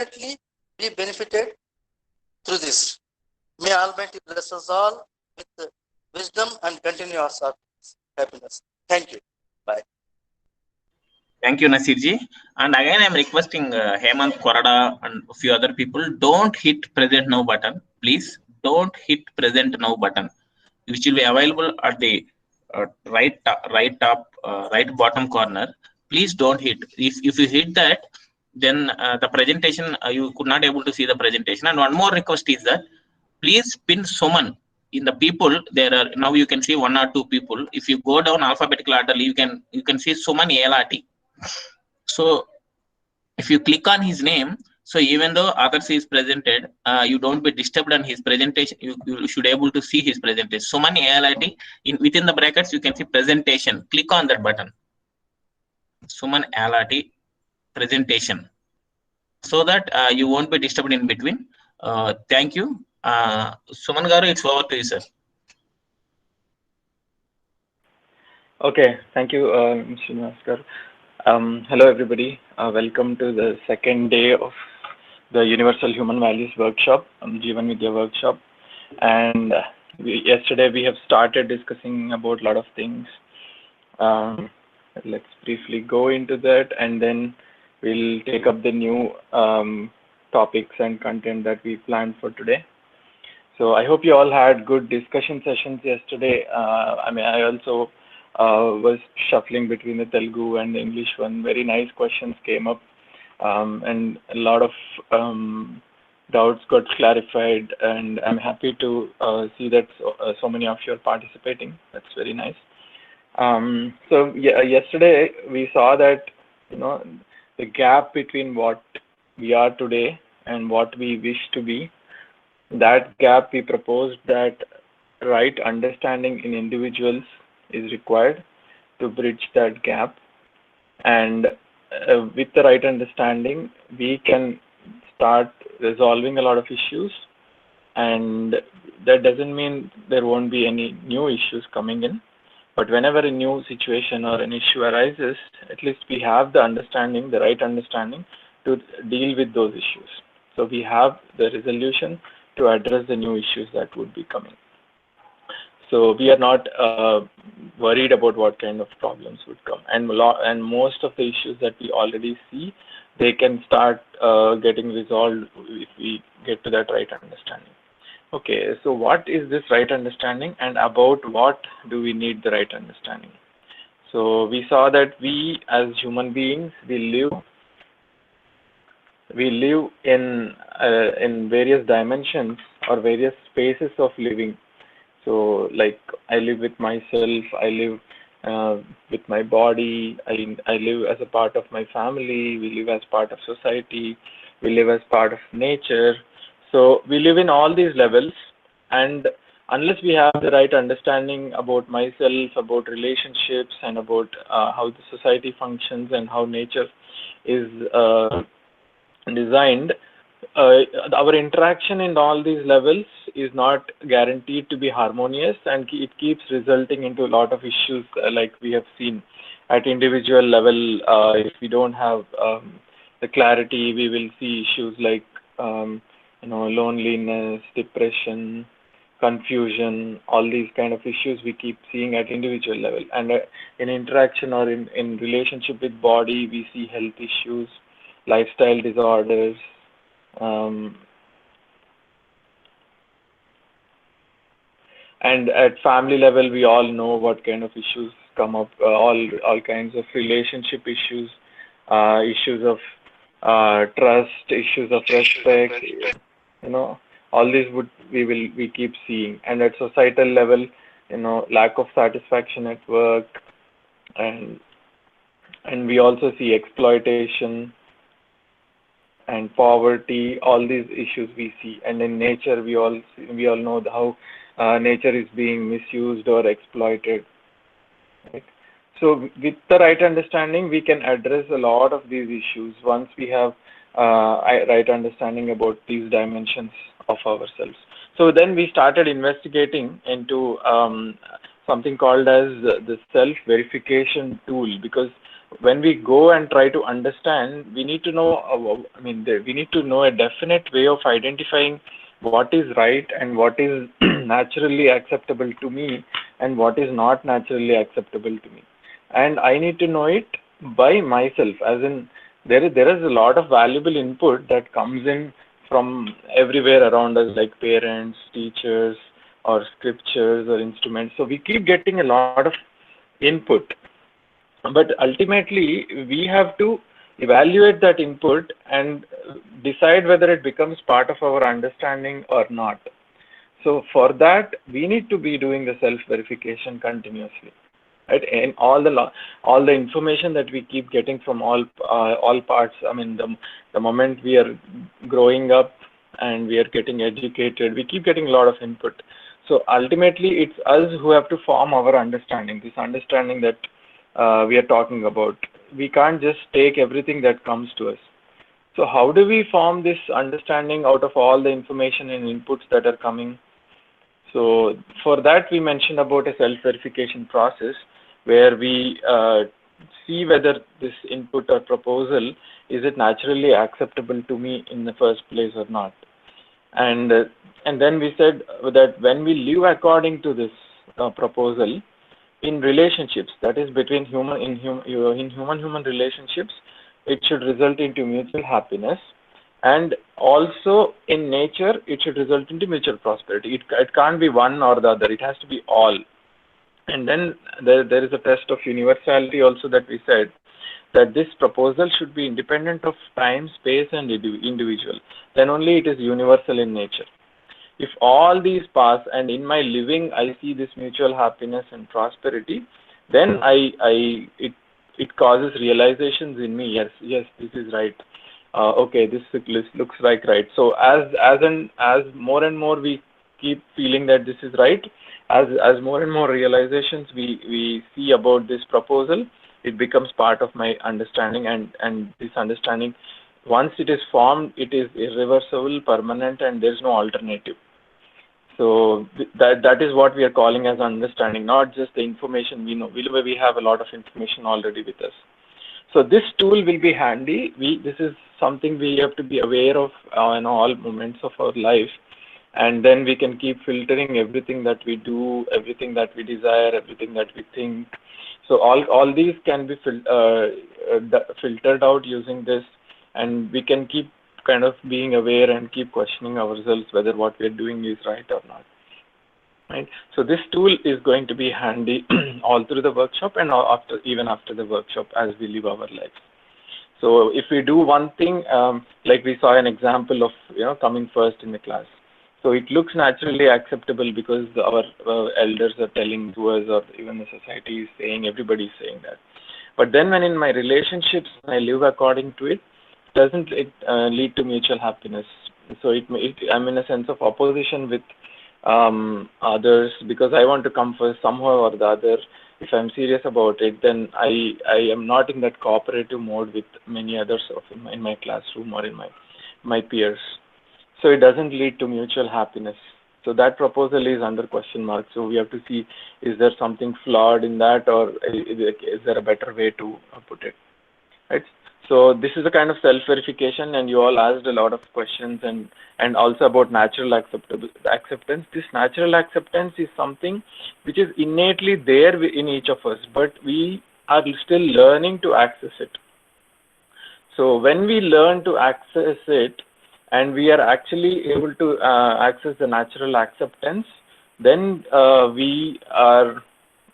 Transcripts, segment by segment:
definitely be benefited through this. May Almighty bless us all with wisdom and continue our happiness. Thank you. Bye. Thank you, Nasirji. And again, I'm requesting Hemant Korada and a few other people, don't hit present now button. Please don't hit present now button, which will be available at the right bottom corner. Please don't hit. If you hit that, then the presentation, you could not able to see the presentation. And one more request is that please pin someone in the people. There are now you can see one or two people. If you go down alphabetical order, you can see Suman ALRT. So if you click on his name, so even though others is presented, you don't be disturbed on his presentation. You should able to see his presentation. So many ALIT within the brackets, you can see presentation. Click on that button. Suman ALIT presentation, so that you won't be disturbed in between. Thank you. Suman Garu, it's over to you, sir. Okay, thank you, Mr. Naskar. Hello, everybody. Welcome to the second day of the Universal Human Values Workshop, Jeevan Vidya workshop. And yesterday we have started discussing about a lot of things. Let's briefly go into that, and then we'll take up the new topics and content that we planned for today. So I hope you all had good discussion sessions yesterday. I also was shuffling between the Telugu and the English one. Very nice questions came up, and a lot of doubts got clarified, and I'm happy to see that so many of you are participating. That's very nice. So yeah, yesterday we saw that the gap between what we are today and what we wish to be, that gap, we proposed that right understanding in individuals is required to bridge that gap, and with the right understanding we can start resolving a lot of issues. And that doesn't mean there won't be any new issues coming in, but whenever a new situation or an issue arises, at least we have the understanding, the right understanding to deal with those issues. So we have the resolution to address the new issues that would be coming. So we are not worried about what kind of problems would come. And most of the issues that we already see, they can start getting resolved if we get to that right understanding. Okay, so what is this right understanding, and about what do we need the right understanding? So we saw that we as human beings, we live in various dimensions or various spaces of living. So like I live with myself, I live with my body, I live as a part of my family, we live as part of society, we live as part of nature. So we live in all these levels, and unless we have the right understanding about myself, about relationships, and about how the society functions and how nature is designed, our interaction in all these levels is not guaranteed to be harmonious, and it keeps resulting into a lot of issues like we have seen at individual level. If we don't have the clarity, we will see issues like loneliness, depression, confusion, all these kind of issues we keep seeing at individual level. And in interaction or in relationship with body, we see health issues, lifestyle disorders, and at family level, we all know what kind of issues come up, all kinds of relationship issues, issues of trust, issues of respect, all these we keep seeing. And at societal level, lack of satisfaction at work, and we also see exploitation and poverty. All these issues we see. And in nature, we all know how nature is being misused or exploited, right? So with the right understanding, we can address a lot of these issues once we have right understanding about these dimensions of ourselves. So then we started investigating into something called as the self-verification tool, because when we go and try to understand, we need to know, we need to know a definite way of identifying what is right and what is naturally acceptable to me and what is not naturally acceptable to me. And I need to know it by myself, as in there is a lot of valuable input that comes in from everywhere around us, like parents, teachers, or scriptures or instruments. So we keep getting a lot of input, but ultimately we have to evaluate that input and decide whether it becomes part of our understanding or not. So for that, we need to be doing the self-verification continuously, right? And all the information that we keep getting from all parts. I mean, the moment we are growing up and we are getting educated, we keep getting a lot of input. So ultimately, it's us who have to form our understanding. This understanding that we are talking about. We can't just take everything that comes to us. So how do we form this understanding out of all the information and inputs that are coming? So for that, we mentioned about a self-verification process where we see whether this input or proposal, is it naturally acceptable to me in the first place or not. And then we said that when we live according to this proposal, in relationships, that is between human relationships, it should result into mutual happiness, and also in nature it should result into mutual prosperity. It can't be one or the other, it has to be all. And then there is a test of universality also, that we said that this proposal should be independent of time, space, and individual. Then only it is universal in nature. If all these pass and in my living I see this mutual happiness and prosperity, then it causes realizations in me. Yes, this is right. Okay, this looks like right. So as more and more we keep feeling that this is right, as more and more realizations we see about this proposal, it becomes part of my understanding, and this understanding, once it is formed, it is irreversible, permanent, and there is no alternative. So that is what we are calling as understanding, not just the information we know. We have a lot of information already with us. So this tool will be handy. This is something we have to be aware of in all moments of our life, and then we can keep filtering everything that we do, everything that we desire, everything that we think. So all these can be filtered out using this, and we can keep kind of being aware and keep questioning ourselves whether what we are doing is right or not. Right. So this tool is going to be handy all through the workshop and even after the workshop as we live our lives. So if we do one thing, like we saw an example of coming first in the class. So it looks naturally acceptable because our elders are telling to us, or even the society is saying, everybody is saying that. But then when in my relationships I live according to it, doesn't it lead to mutual happiness? So I'm in a sense of opposition with others, because I want to come first somehow or the other. If I'm serious about it, then I am not in that cooperative mode with many others in my classroom or in my peers. So it doesn't lead to mutual happiness. So that proposal is under question mark. So we have to see, is there something flawed in that, or is there a better way to put it? Right. So this is a kind of self-verification, and you all asked a lot of questions and also about natural acceptance. This natural acceptance is something which is innately there in each of us, but we are still learning to access it. So when we learn to access it, and we are actually able to access the natural acceptance, then we are,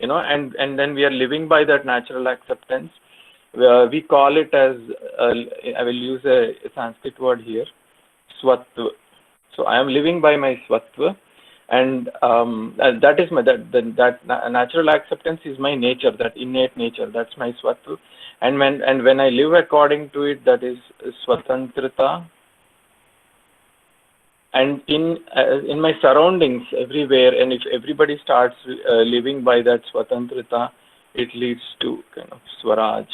and then we are living by that natural acceptance. We call it as, I will use a Sanskrit word here, swattva. So I am living by my swattva, and that is that natural acceptance is my nature, that innate nature. That's my swattva, and when I live according to it, that is swatantrata. And in my surroundings everywhere, and if everybody starts living by that swatantrata, it leads to kind of swaraj.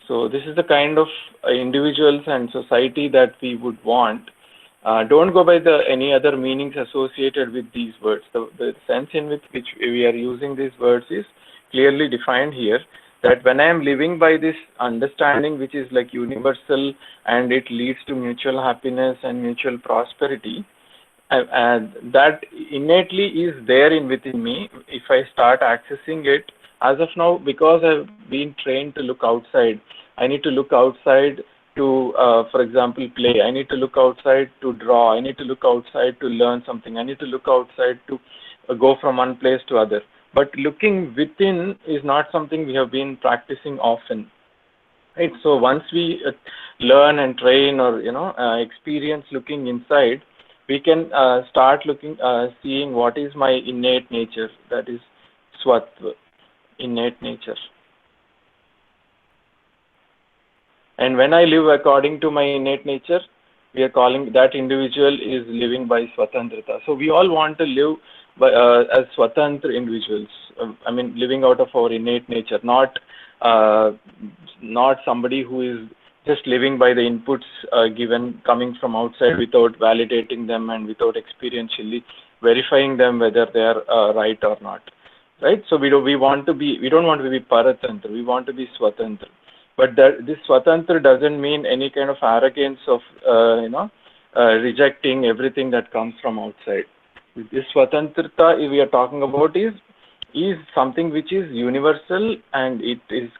So this is the kind of individuals and society that we would want. Don't go by any other meanings associated with these words. The sense in which we are using these words is clearly defined here. that when I am living by this understanding, which is like universal and it leads to mutual happiness and mutual prosperity, and that innately is there in within me. If I start accessing it, as of now, because I've been trained to look outside, I need to look outside to, for example, play. I need to look outside to draw. I need to look outside to learn something. I need to look outside to go from one place to other. But looking within is not something we have been practicing often, right? So once we learn and train, or experience looking inside, we can start looking, seeing what is my innate nature, that is Swattva, innate nature. And when I live according to my innate nature, we are calling that individual is living by Swatantrata. So we all want to live by, as Swatantra individuals. I mean, living out of our innate nature, not somebody who is just living by the inputs given coming from outside without validating them and without experientially verifying them whether they are right or not, right? So we don't want to be Paratantra, we want to be Swatantra. But this Swatantra doesn't mean any kind of arrogance of rejecting everything that comes from outside. This Swatantrata we are talking about is something which is universal, and it is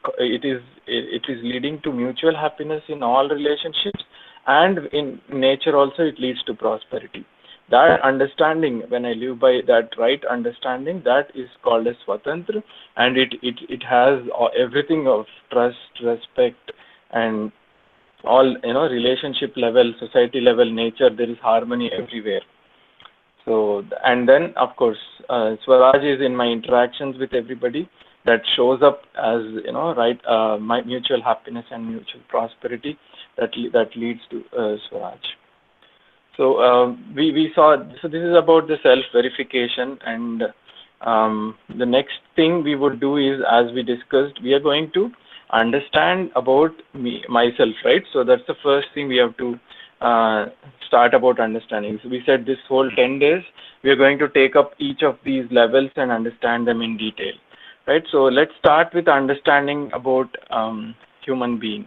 leading to mutual happiness in all relationships, and in nature also it leads to prosperity. That understanding, when I live by that right understanding, that is called as Swatantra, and it has everything of trust, respect, and all, relationship level, society level, nature. There is harmony everywhere. So, and then of course, Swaraj is in my interactions with everybody. That shows up as my mutual happiness and mutual prosperity that leads to Swaraj. So we saw. So this is about the self-verification, and the next thing we would do is, as we discussed, we are going to understand about myself, right? So that's the first thing we have to start about understanding. So we said this whole 10 days, we are going to take up each of these levels and understand them in detail, right? So let's start with understanding about human being.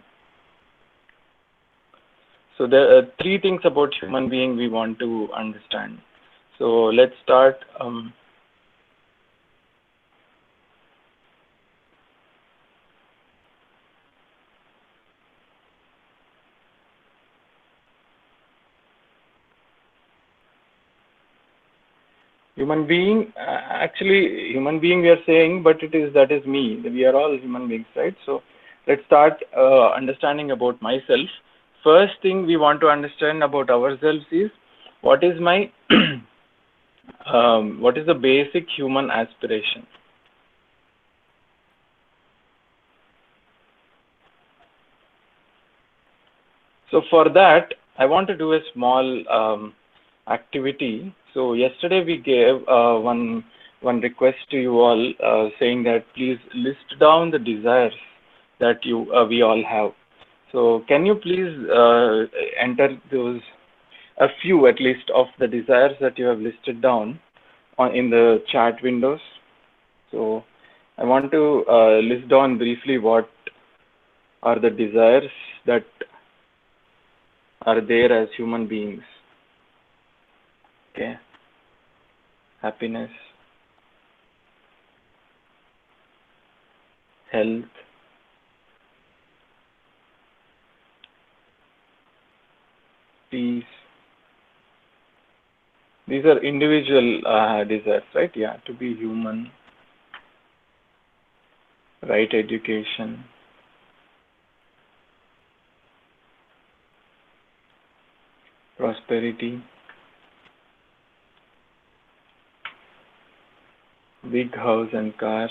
So there are 3 things about human being we want to understand. So let's start. Human being, actually human being we are saying, but that is me. We are all human beings, right? So let's start understanding about myself. First thing we want to understand about ourselves is, what is my what is the basic human aspiration? So for that, I want to do a small activity. So yesterday we gave one request to you all, saying that please list down the desires that we all have. So can you please enter those, a few at least, of the desires that you have listed down in the chat windows? So I want to list down briefly what are the desires that are there as human beings. Okay. Happiness, health, peace. These are individual desires, right? Yeah, to be human, right education, prosperity, big house and car,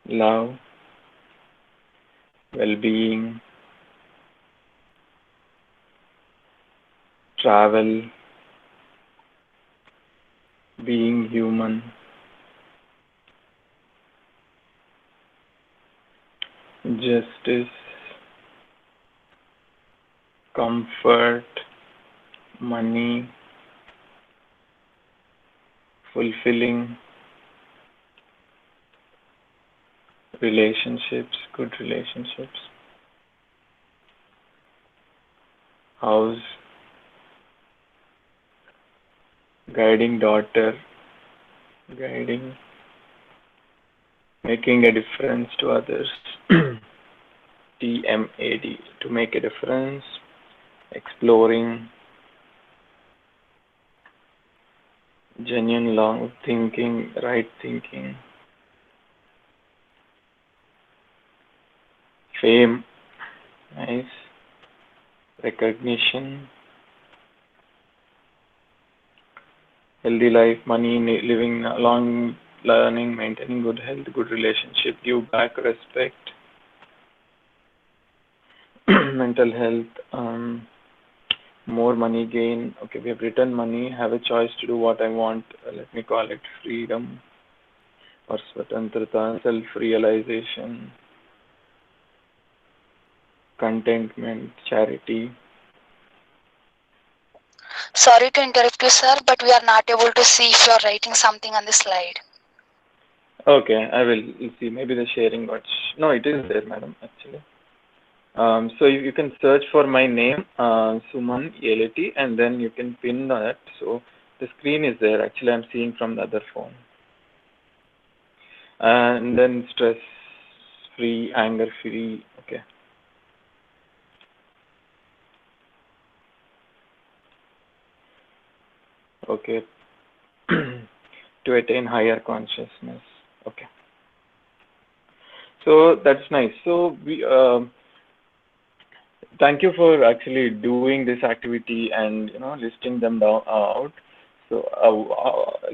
love, well-being, travel, being human, justice, comfort, money, fulfilling relationships, good relationships, house, guiding daughter, guiding, making a difference to others, TMAD, to make a difference, exploring, genuine long thinking, right thinking, fame, nice, recognition, healthy life, money, living long, learning, maintaining good health, good relationship, give back, respect, mental health, more money gain. Okay, we have written money, have a choice to do what I want. Let me call it freedom or swatantrata, self-realization, contentment, charity. Sorry to interrupt you, sir, but we are not able to see if you are writing something on the slide. Okay, I will see. Maybe the sharing got. No, it is there, madam, actually. So you can search for my name, Suman Yeleti, and then you can pin that. So the screen is there. Actually, I'm seeing from the other phone. And then stress-free, anger-free. Okay. Okay. To attain higher consciousness. Okay. So that's nice. So we thank you for actually doing this activity and listing them down out. So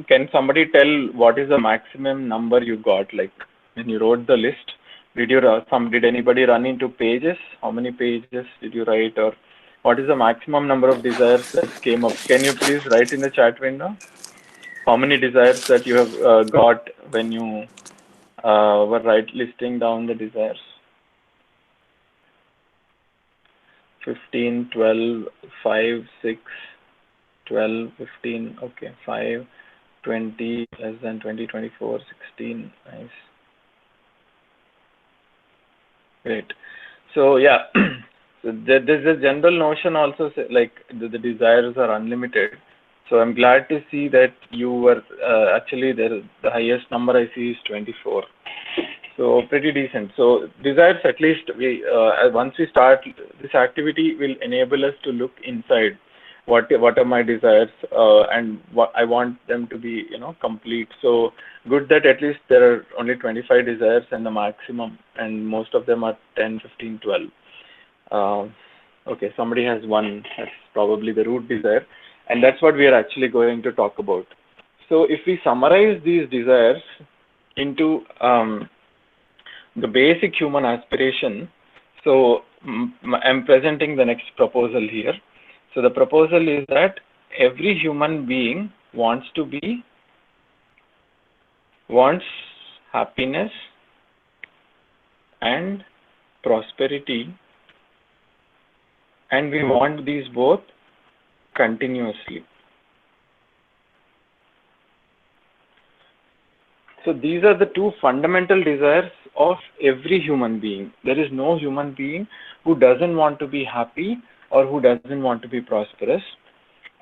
can somebody tell what is the maximum number you got? Like when you wrote the list, did anybody run into pages? How many pages did you write, or what is the maximum number of desires that came up? Can you please write in the chat window how many desires that you have got when you were listing down the desires? 15, 12, 5, 6, 12, 15, okay, 5, 20, less than 20, 24, 16, nice. Great. So yeah, so there's a general notion also, like the desires are unlimited. So I'm glad to see that you were actually the highest number I see is 24. So pretty decent. So desires, at least we once we start this activity, will enable us to look inside. What are my desires, and what I want them to be, complete. So good that at least there are only 25 desires and the maximum, and most of them are 10, 15, 12. Okay, somebody has one. That's probably the root desire, and that's what we are actually going to talk about. So if we summarize these desires into the basic human aspiration, so I'm presenting the next proposal here. So the proposal is that every human being wants happiness and prosperity, and we want these both continuously. So these are the two fundamental desires of every human being. There is no human being who doesn't want to be happy or who doesn't want to be prosperous.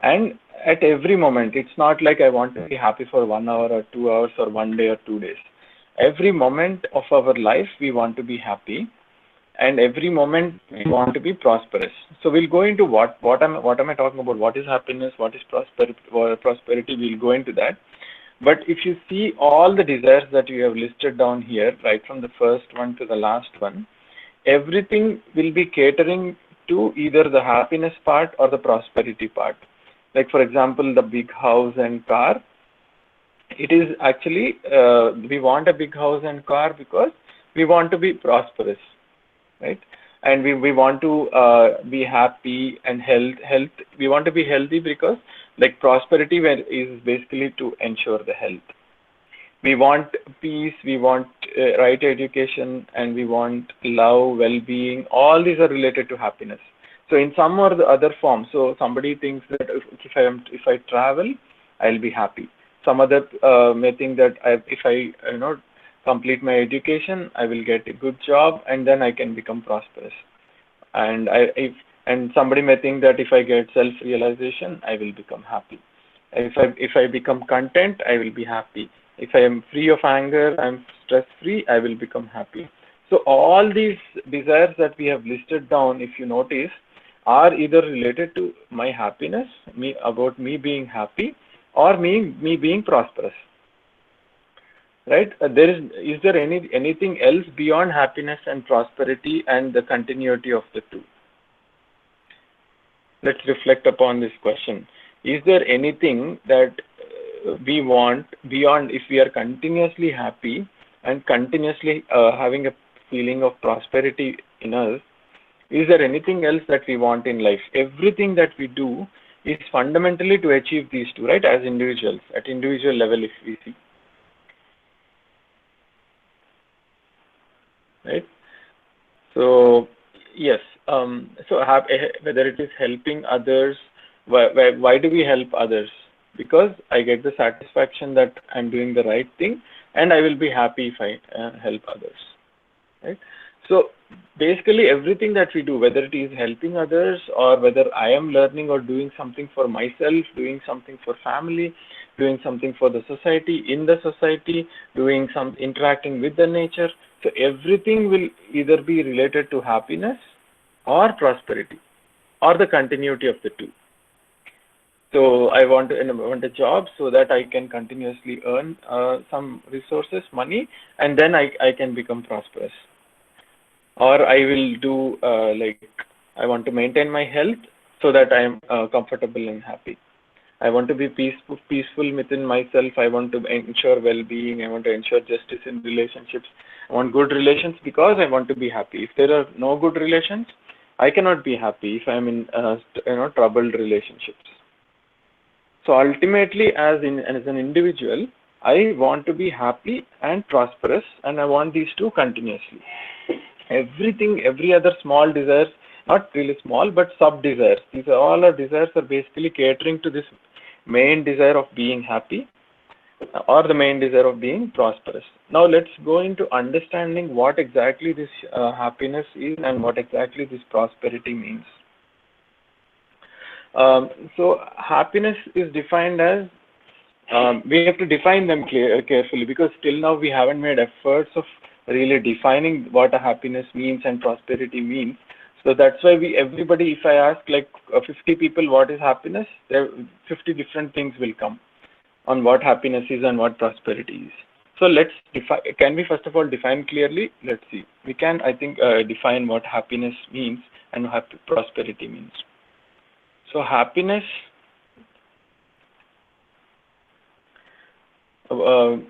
And at every moment, it's not like I want to be happy for 1 hour or 2 hours or 1 day or 2 days. Every moment of our life, we want to be happy, and every moment we want to be prosperous. So we'll go into what am I talking about? What is happiness? What is prosperity? We'll go into that. But if you see all the desires that you have listed down here, right from the first one to the last one, everything will be catering to either the happiness part or the prosperity part. Like for example, the big house and car, it is actually, we want a big house and car because we want to be prosperous, right? And we want to be happy and health. We want to be healthy because like prosperity is basically to ensure the health. We want peace, we want right education, and we want love, well-being. All these are related to happiness. So in some or the other form, so somebody thinks that if I travel, I'll be happy. some other may think that if I complete my education, I will get a good job and then I can become prosperous. And and somebody may think that if I get self-realization, I will become happy. If I become content, I will be happy. If I am free of anger, I'm stress-free, I will become happy. So all these desires that we have listed down, if you notice, are either related to my happiness, about me being happy, or me being prosperous. Right? Is there anything else beyond happiness and prosperity and the continuity of the two? Let's reflect upon this question. Is there anything that we want beyond, if we are continuously happy and continuously having a feeling of prosperity in us? Is there anything else that we want in life? Everything that we do is fundamentally to achieve these two, right? As individuals, at individual level, if we see. Right? So, yes. Whether it is helping others, why do we help others? Because I get the satisfaction that I'm doing the right thing, and I will be happy if I help others. Right? So basically everything that we do, whether it is helping others or whether I am learning or doing something for myself, doing something for family, doing something for the society, in the society, doing some interacting with the nature. So everything will either be related to happiness or prosperity or the continuity of the two. So I want a job so that I can continuously earn some resources, money, and then I can become prosperous. Or I will do I want to maintain my health so that I am comfortable and happy. I want to be peaceful within myself. I want to ensure well-being. I want to ensure justice in relationships. I want good relations because I want to be happy. If there are no good relations, I cannot be happy if I am in troubled relationships. So ultimately, as an individual, I want to be happy and prosperous, and I want these two continuously. Every other small desires, not really small, but sub-desires. These are all our desires are basically catering to this main desire of being happy or the main desire of being prosperous. Now let's go into understanding what exactly this happiness is and what exactly this prosperity means. So happiness is defined as, we have to define them carefully, because till now we haven't made efforts of really defining what a happiness means and prosperity means. So that's why everybody, if I ask like 50 people what is happiness, 50 different things will come on what happiness is and what prosperity is. So let's define. Can we first of all define clearly? Let's see. We can, I think, define what happiness means and what prosperity means. So happiness, the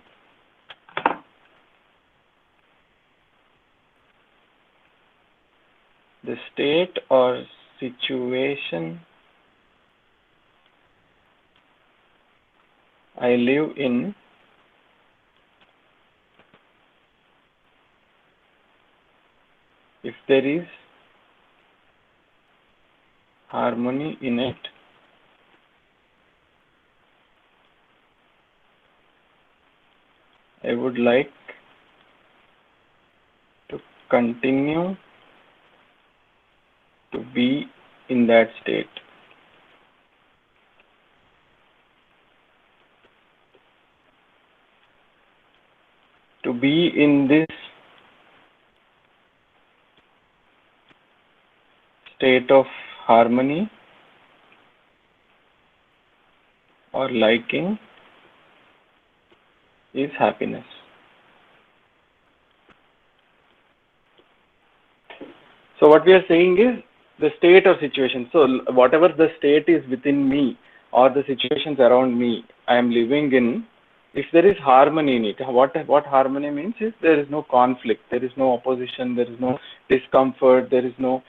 state or situation I live in if there is harmony in it, I would like to continue to be in that state. To be in this state of harmony or liking is happiness. So what we are saying is the state or situation. So whatever the state is within me or the situations around me I am living in, if there is harmony in it, what harmony means is there is no conflict, there is no opposition, there is no discomfort, there is no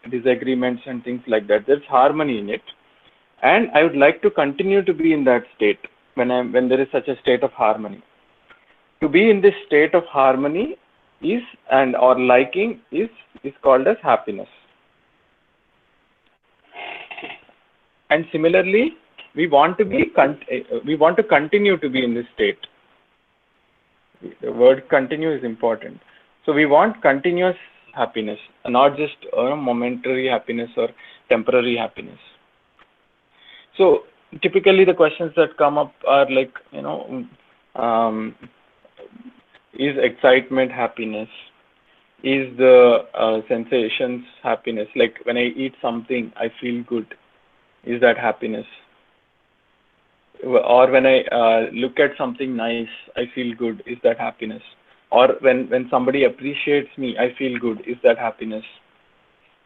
disagreements and things like that. There's harmony in it, and I would like to continue to be in that state when there is such a state of harmony. To be in this state of harmony is or liking is called as happiness. And similarly, we want to continue to be in this state. The word continue is important. So we want continuous happiness, not just momentary happiness or temporary happiness. So typically the questions that come up are like, is excitement happiness? Is the sensations happiness? Like when I eat something, I feel good. Is that happiness? Or when I look at something nice, I feel good. Is that happiness? Or when somebody appreciates me, I feel good. Is that happiness?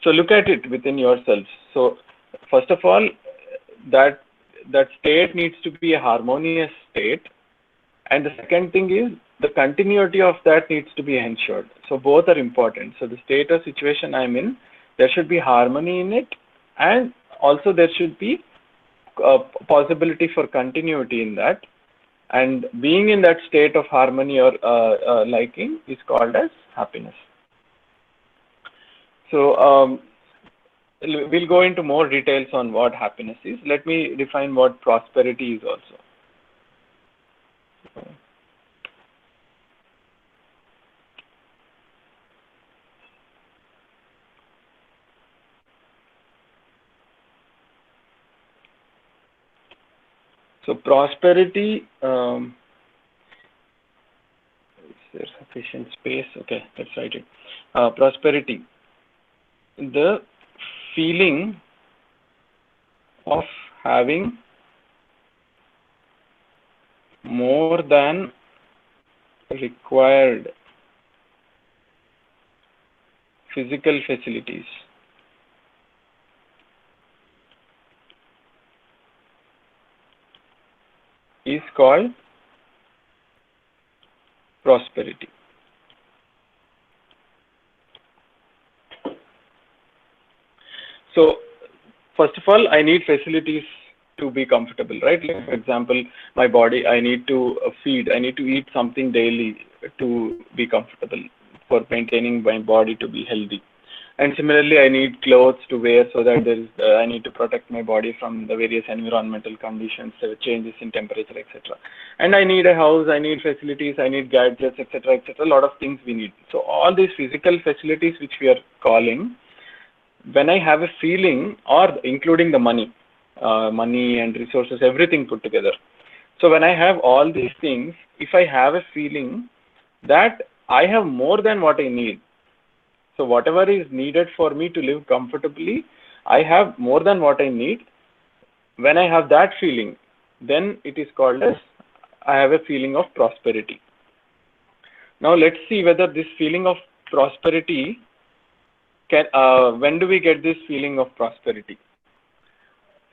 So look at it within yourselves. So first of all, that state needs to be a harmonious state. And the second thing is the continuity of that needs to be ensured. So both are important. So the state or situation I'm in, there should be harmony in it, and also there should be a possibility for continuity in that. And being in that state of harmony or liking is called as happiness. So we'll go into more details on what happiness is. Let me define what prosperity is also. So prosperity, is there sufficient space? Okay, let's write it. Prosperity, the feeling of having more than required physical facilities is called prosperity. So first of all, I need facilities to be comfortable, right? Like, for example, my body, I need to feed, I need to eat something daily to be comfortable, for maintaining my body to be healthy. And similarly, I need clothes to wear so that there is, I need to protect my body from the various environmental conditions, changes in temperature, etc. And I need a house, I need facilities, I need gadgets, etc., etc. A lot of things we need. So all these physical facilities which we are calling, when I have a feeling, or including the money and resources, everything put together. So when I have all these things, if I have a feeling that I have more than what I need, so whatever is needed for me to live comfortably, I have more than what I need. When I have that feeling, then it is called as I have a feeling of prosperity. Now let's see whether this feeling of prosperity can, when do we get this feeling of prosperity?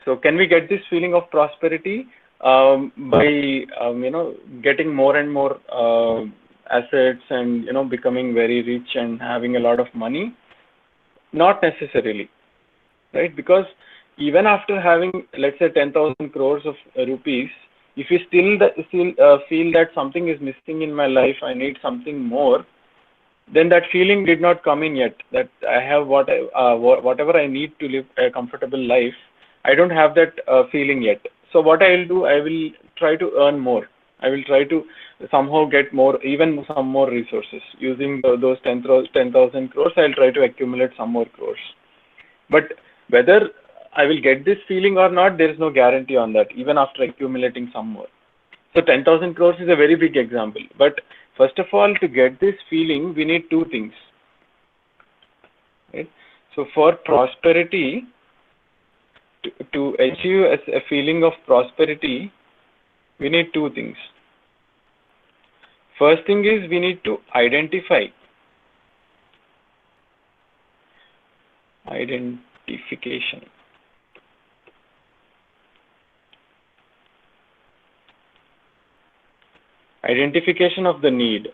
So can we get this feeling of prosperity by getting more and more assets and becoming very rich and having a lot of money? Not necessarily, right? Because even after having, let's say, 10,000 crores of rupees, if you still feel that something is missing in my life, I need something more, then that feeling did not come in yet, that I have whatever I need to live a comfortable life. I don't have that feeling yet. So what I will do, I will try to earn more. I will try to somehow get more, even some more resources. Using those 10,000 crores, I'll try to accumulate some more crores. But whether I will get this feeling or not, there is no guarantee on that, even after accumulating some more. So 10,000 crores is a very big example. But first of all, to get this feeling, we need two things. Right? So for prosperity, to achieve a feeling of prosperity, we need two things. First thing is we need to identify. Identification. Identification of the need.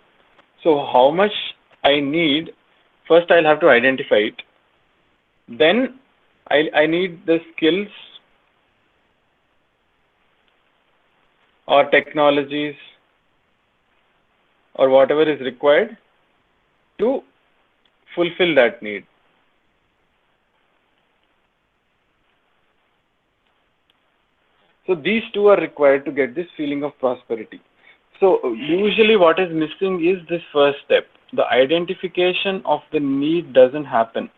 So how much I need, first I'll have to identify it. Then I need the skills or technologies or whatever is required to fulfill that need. So these two are required to get this feeling of prosperity. So usually what is missing is this first step. The identification of the need doesn't happen.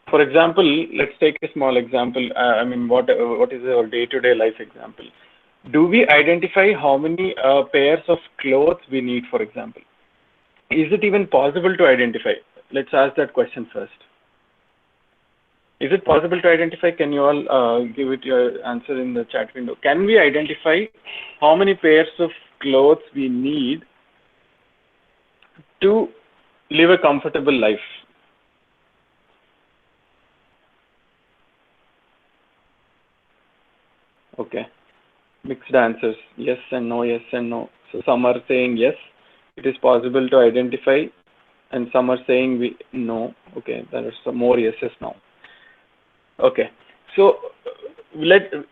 For example, let's take a small example. What is our day-to-day life example? Do we identify how many pairs of clothes we need, for example? Is it even possible to identify? Let's ask that question first. Is it possible to identify? Can you all give it your answer in the chat window? Can we identify how many pairs of clothes we need to live a comfortable life? Okay, mixed answers, yes and no, yes and no. So some are saying yes, it is possible to identify, and some are saying no. Okay, there are some more yeses now. Okay, so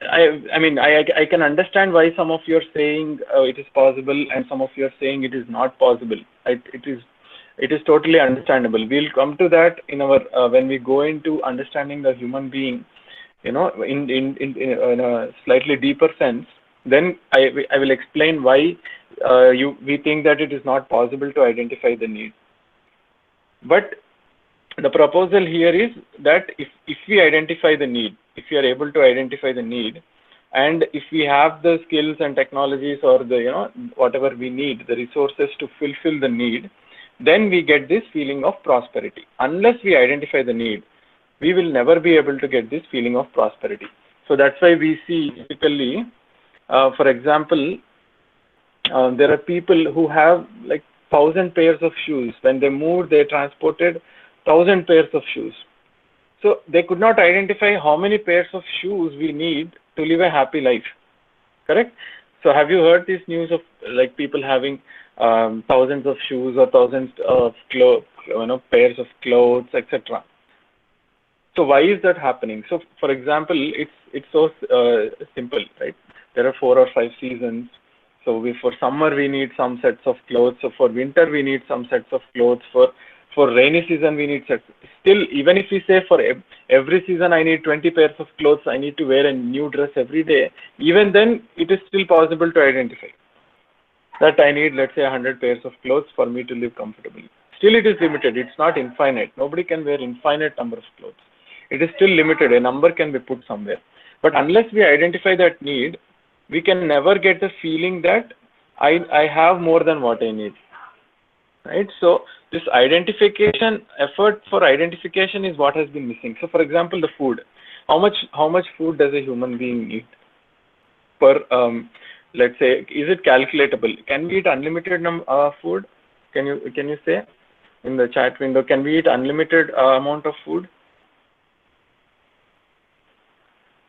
I can understand why some of you are saying it is possible and some of you are saying it is not possible. It is totally understandable. We'll come to that in our when we go into understanding the human being, in a slightly deeper sense. Then I will explain why we think that it is not possible to identify the need. But the proposal here is that if we identify the need, if we are able to identify the need, and if we have the skills and technologies or the whatever we need, the resources to fulfill the need, then we get this feeling of prosperity. Unless we identify the need, we will never be able to get this feeling of prosperity. So that's why we see typically, for example, there are people who have like 1,000 pairs of shoes. When they moved, they transported 1,000 pairs of shoes. So they could not identify how many pairs of shoes we need to live a happy life. Correct? So have you heard this news of like people having thousands of shoes or thousands of pairs of clothes, etc.? So why is that happening? So for example, it's so simple, right? There are 4 or 5 seasons. So for summer we need some sets of clothes. So for winter we need some sets of clothes. For rainy season we need sets. Still, even if we say for every season I need 20 pairs of clothes, I need to wear a new dress every day. Even then, it is still possible to identify that I need, let's say, 100 pairs of clothes for me to live comfortably. Still, it is limited. It's not infinite. Nobody can wear infinite number of clothes. It is still limited. A number can be put somewhere. But unless we identify that need, we can never get the feeling that I have more than what I need. Right? So this identification, effort for identification is what has been missing. So for example, the food. How much food does a human being need per, let's say, is it calculatable? Can we eat unlimited food? Can you say in the chat window, can we eat unlimited amount of food?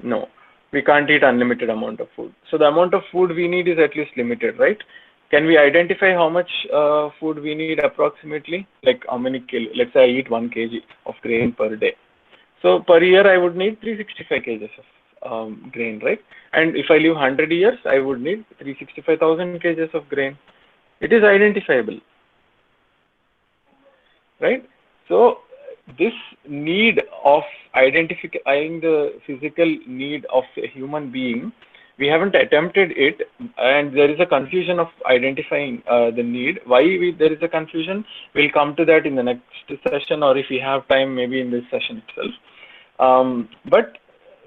No, we can't eat unlimited amount of food. So the amount of food we need is at least limited, right? Can we identify how much food we need approximately? Like how many let's say I eat 1 kg of grain per day. So per year I would need 365 kgs of grain, right? And if I live 100 years, I would need 365,000 kgs of grain. It is identifiable, right? So this need of identifying the physical need of a human being, we haven't attempted it, and there is a confusion of identifying the need. Why there is a confusion? We'll come to that in the next session, or if we have time, maybe in this session itself. But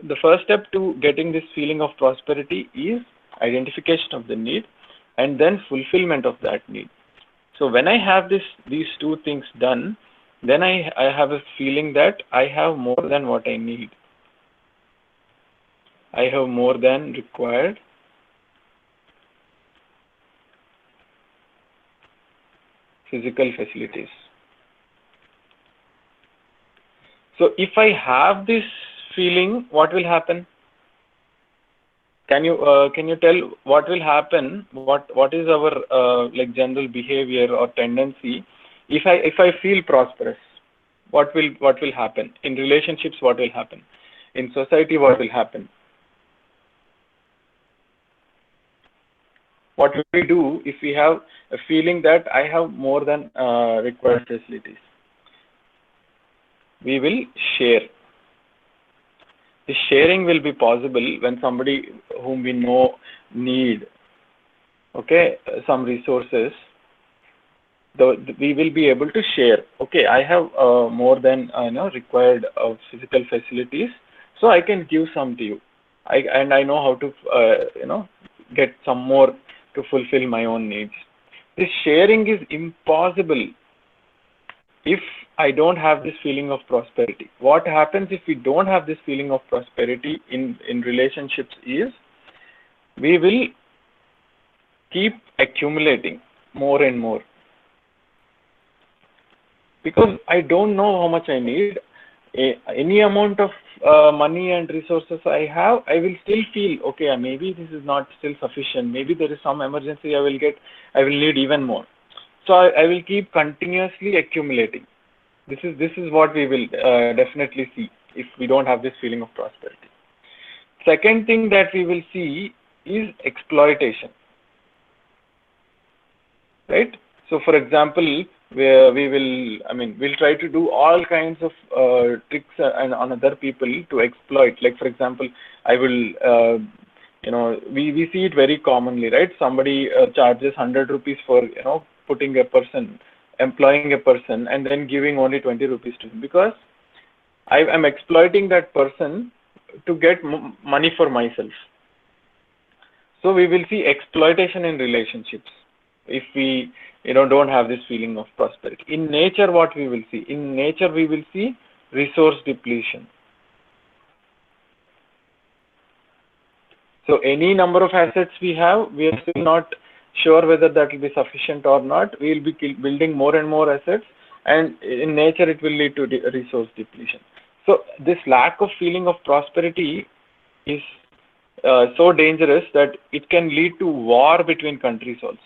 the first step to getting this feeling of prosperity is identification of the need and then fulfillment of that need. So when I have these two things done, then I have a feeling that I have more than what I need. I have more than required physical facilities. So if I have this feeling, what will happen? Can you tell what will happen? What is our like general behavior or tendency? If I feel prosperous, what will happen in relationships? What will happen in society? What will happen? What will we do if we have a feeling that I have more than required facilities? We will share. The sharing will be possible when somebody whom we know need, okay, some resources. We will be able to share. Okay, I have more than required physical facilities, so I can give some to you. And I know how to get some more to fulfill my own needs. This sharing is impossible if I don't have this feeling of prosperity. What happens if we don't have this feeling of prosperity in relationships is we will keep accumulating more and more. Because I don't know how much I need. Any amount of money and resources I have, I will still feel, okay, maybe this is not still sufficient. Maybe there is some emergency I will need even more. So I will keep continuously accumulating. This is what we will definitely see if we don't have this feeling of prosperity. Second thing that we will see is exploitation. Right? So for example, we'll try to do all kinds of tricks on other people to exploit. Like for example, I will, we see it very commonly, right? Somebody charges 100 rupees for, employing a person and then giving only 20 rupees to him because I am exploiting that person to get money for myself. So we will see exploitation in relationships if we don't have this feeling of prosperity. In nature, what we will see? In nature, we will see resource depletion. So any number of assets we have, we are still not sure whether that will be sufficient or not. We will be building more and more assets, and in nature, it will lead to resource depletion. So this lack of feeling of prosperity is so dangerous that it can lead to war between countries also.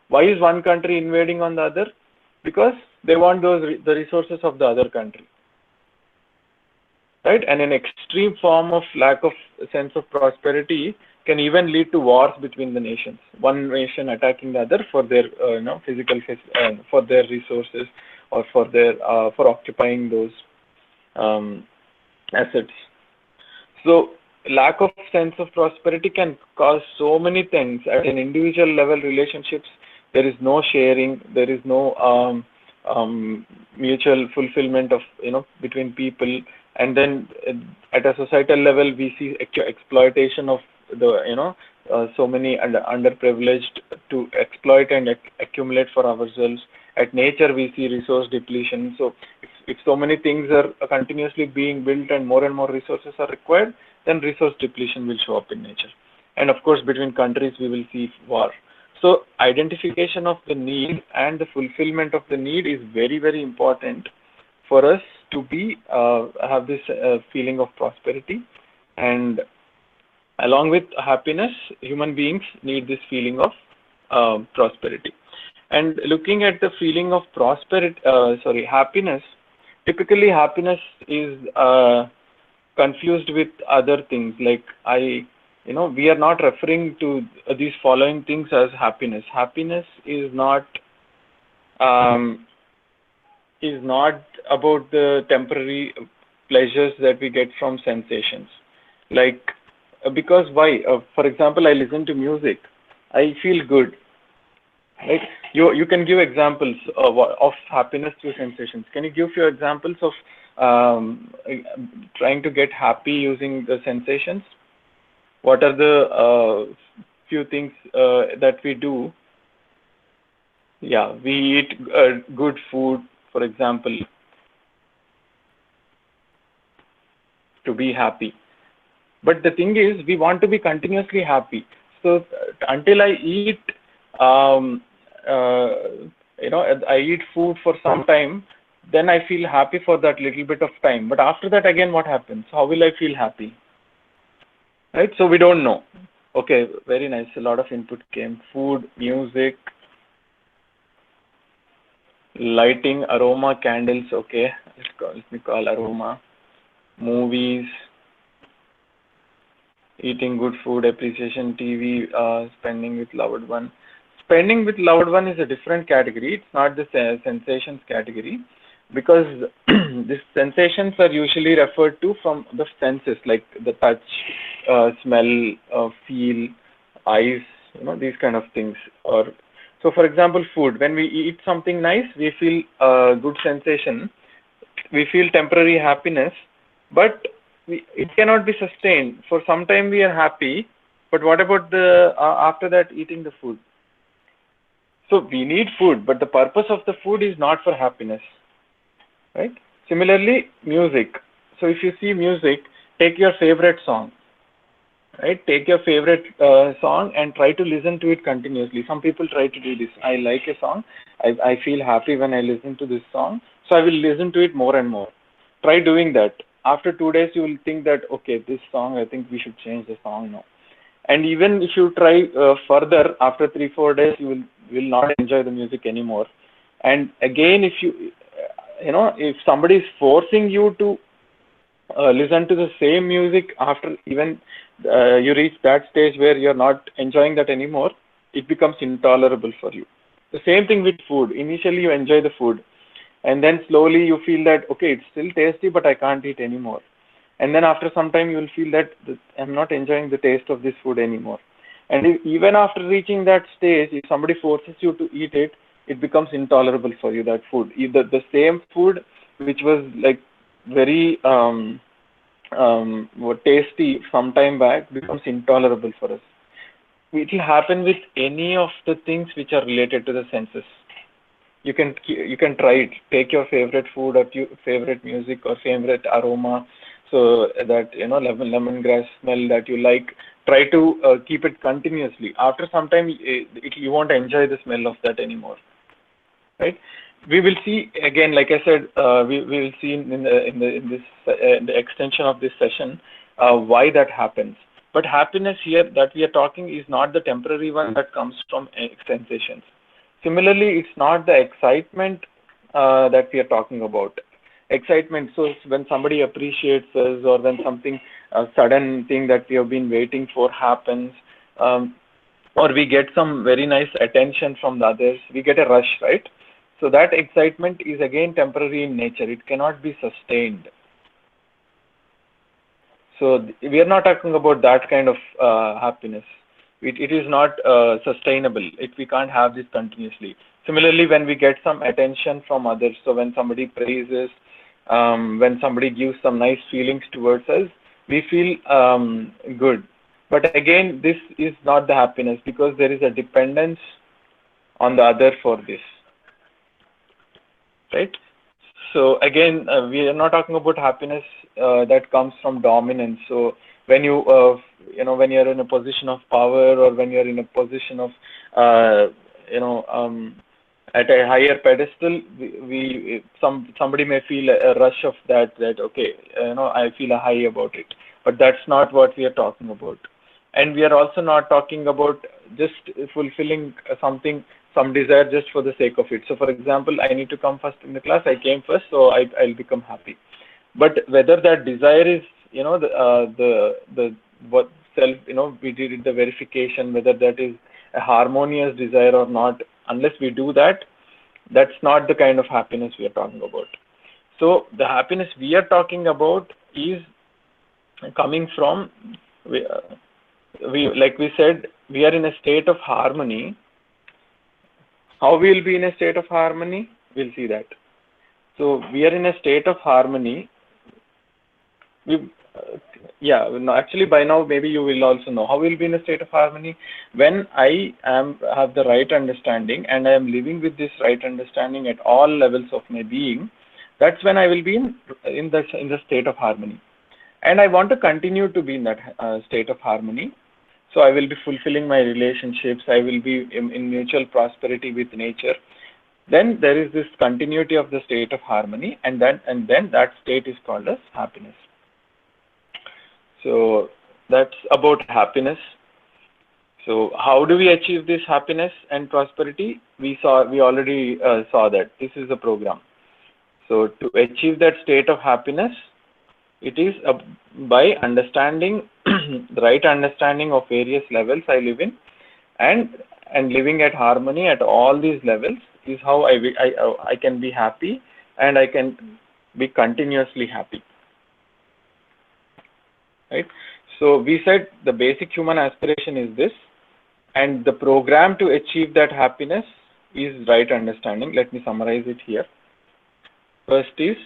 Why is one country invading on the other? Because they want the resources of the other country, right? And an extreme form of lack of sense of prosperity can even lead to wars between the nations. One nation attacking the other for their physical for their resources or for occupying those assets. So lack of sense of prosperity can cause so many things at an individual level. Relationships, there is no sharing, there is no mutual fulfillment of between people, and then at a societal level we see exploitation of the so many underprivileged to exploit and accumulate for ourselves. At nature we see resource depletion. So if so many things are continuously being built and more resources are required, then resource depletion will show up in nature. And of course between countries we will see war. So identification of the need and the fulfillment of the need is very, very important for us to be have this feeling of prosperity. And along with happiness, human beings need this feeling of prosperity. And looking at the feeling of happiness, typically happiness is confused with other things. Like we are not referring to these following things as happiness. Happiness is not about the temporary pleasures that we get from sensations. Like, because why? For example, I listen to music, I feel good. Right? You can give examples of happiness through sensations. Can you give few examples of trying to get happy using the sensations? What are the few things that we do? Yeah, we eat good food, for example, to be happy. But the thing is, we want to be continuously happy. So until I eat, I eat food for some time, then I feel happy for that little bit of time. But after that, again, what happens? How will I feel happy? Right? So we don't know. Okay, very nice. A lot of input came. Food, music, lighting, aroma, candles. Okay, let me call aroma. Movies, eating good food, appreciation, TV, spending with loved one. Spending with loved one is a different category. It's not the sensations category. because these sensations are usually referred to from the senses, like the touch, smell, feel, eyes, these kind of things. Or so, for example, food. When we eat something nice, we feel a good sensation. We feel temporary happiness, but it cannot be sustained. For some time we are happy, but what about the after that eating the food? So we need food, but the purpose of the food is not for happiness, right? Similarly, music. So if you see music, take your favorite song, right? Take your favorite song and try to listen to it continuously. Some people try to do this. I like a song. I feel happy when I listen to this song, so I will listen to it more and more. Try doing that. After 2 days, you will think that, okay, this song, I think we should change the song now. And even if you try further, after 3-4 days, you will not enjoy the music anymore. And again, if if somebody is forcing you to listen to the same music after even you reach that stage where you're not enjoying that anymore, it becomes intolerable for you. The same thing with food. Initially, you enjoy the food, and then slowly you feel that, okay, it's still tasty, but I can't eat anymore. And then after some time, you will feel that I'm not enjoying the taste of this food anymore. And even after reaching that stage, if somebody forces you to eat it, it becomes intolerable for you, that food. Either the same food, which was like very tasty some time back, becomes intolerable for us. It will happen with any of the things which are related to the senses. You can try it. Take your favorite food or favorite music or favorite aroma, so that lemongrass smell that you like. Try to keep it continuously. After some time, you won't enjoy the smell of that anymore, right? We will see again, like I said, we will see in the extension of this session why that happens. But happiness here that we are talking is not the temporary one that comes from sensations. Similarly, it's not the excitement that we are talking about. Excitement, so when somebody appreciates us, or when something, a sudden thing that we have been waiting for happens, or we get some very nice attention from the others, we get a rush, right? So that excitement is again temporary in nature. It cannot be sustained. So we are not talking about that kind of happiness. It is not sustainable. We can't have this continuously. Similarly, when we get some attention from others, so when somebody praises, when somebody gives some nice feelings towards us, we feel good. But again, this is not the happiness, because there is a dependence on the other for this, right? So again, we are not talking about happiness that comes from dominance. So when you when you're in a position of power, or when you're in a position of at a higher pedestal, somebody may feel a rush of that okay, I feel a high about it. But that's not what we are talking about. And we are also not talking about just fulfilling some desire just for the sake of it. So for example, I need to come first in the class, I came first, so I'll become happy. But whether that desire is, what self, we did the verification, whether that is a harmonious desire or not, unless we do that, that's not the kind of happiness we are talking about. So the happiness we are talking about is coming from, like we said, we are in a state of harmony. How we will be in a state of harmony? We'll see that. So we are in a state of harmony. Actually by now maybe you will also know how we'll be in a state of harmony. When I have the right understanding, and I am living with this right understanding at all levels of my being, that's when I will be in the state of harmony. And I want to continue to be in that state of harmony. So I will be fulfilling my relationships. I will be in mutual prosperity with nature. Then there is this continuity of the state of harmony, and then that state is called as happiness. So that's about happiness. So how do we achieve this happiness and prosperity? We already saw that. This is the program. So to achieve that state of happiness, it is by understanding the right understanding of various levels I live in, and living at harmony at all these levels is how I can be happy and I can be continuously happy. Right? So we said the basic human aspiration is this, and the program to achieve that happiness is right understanding. Let me summarize it here. First is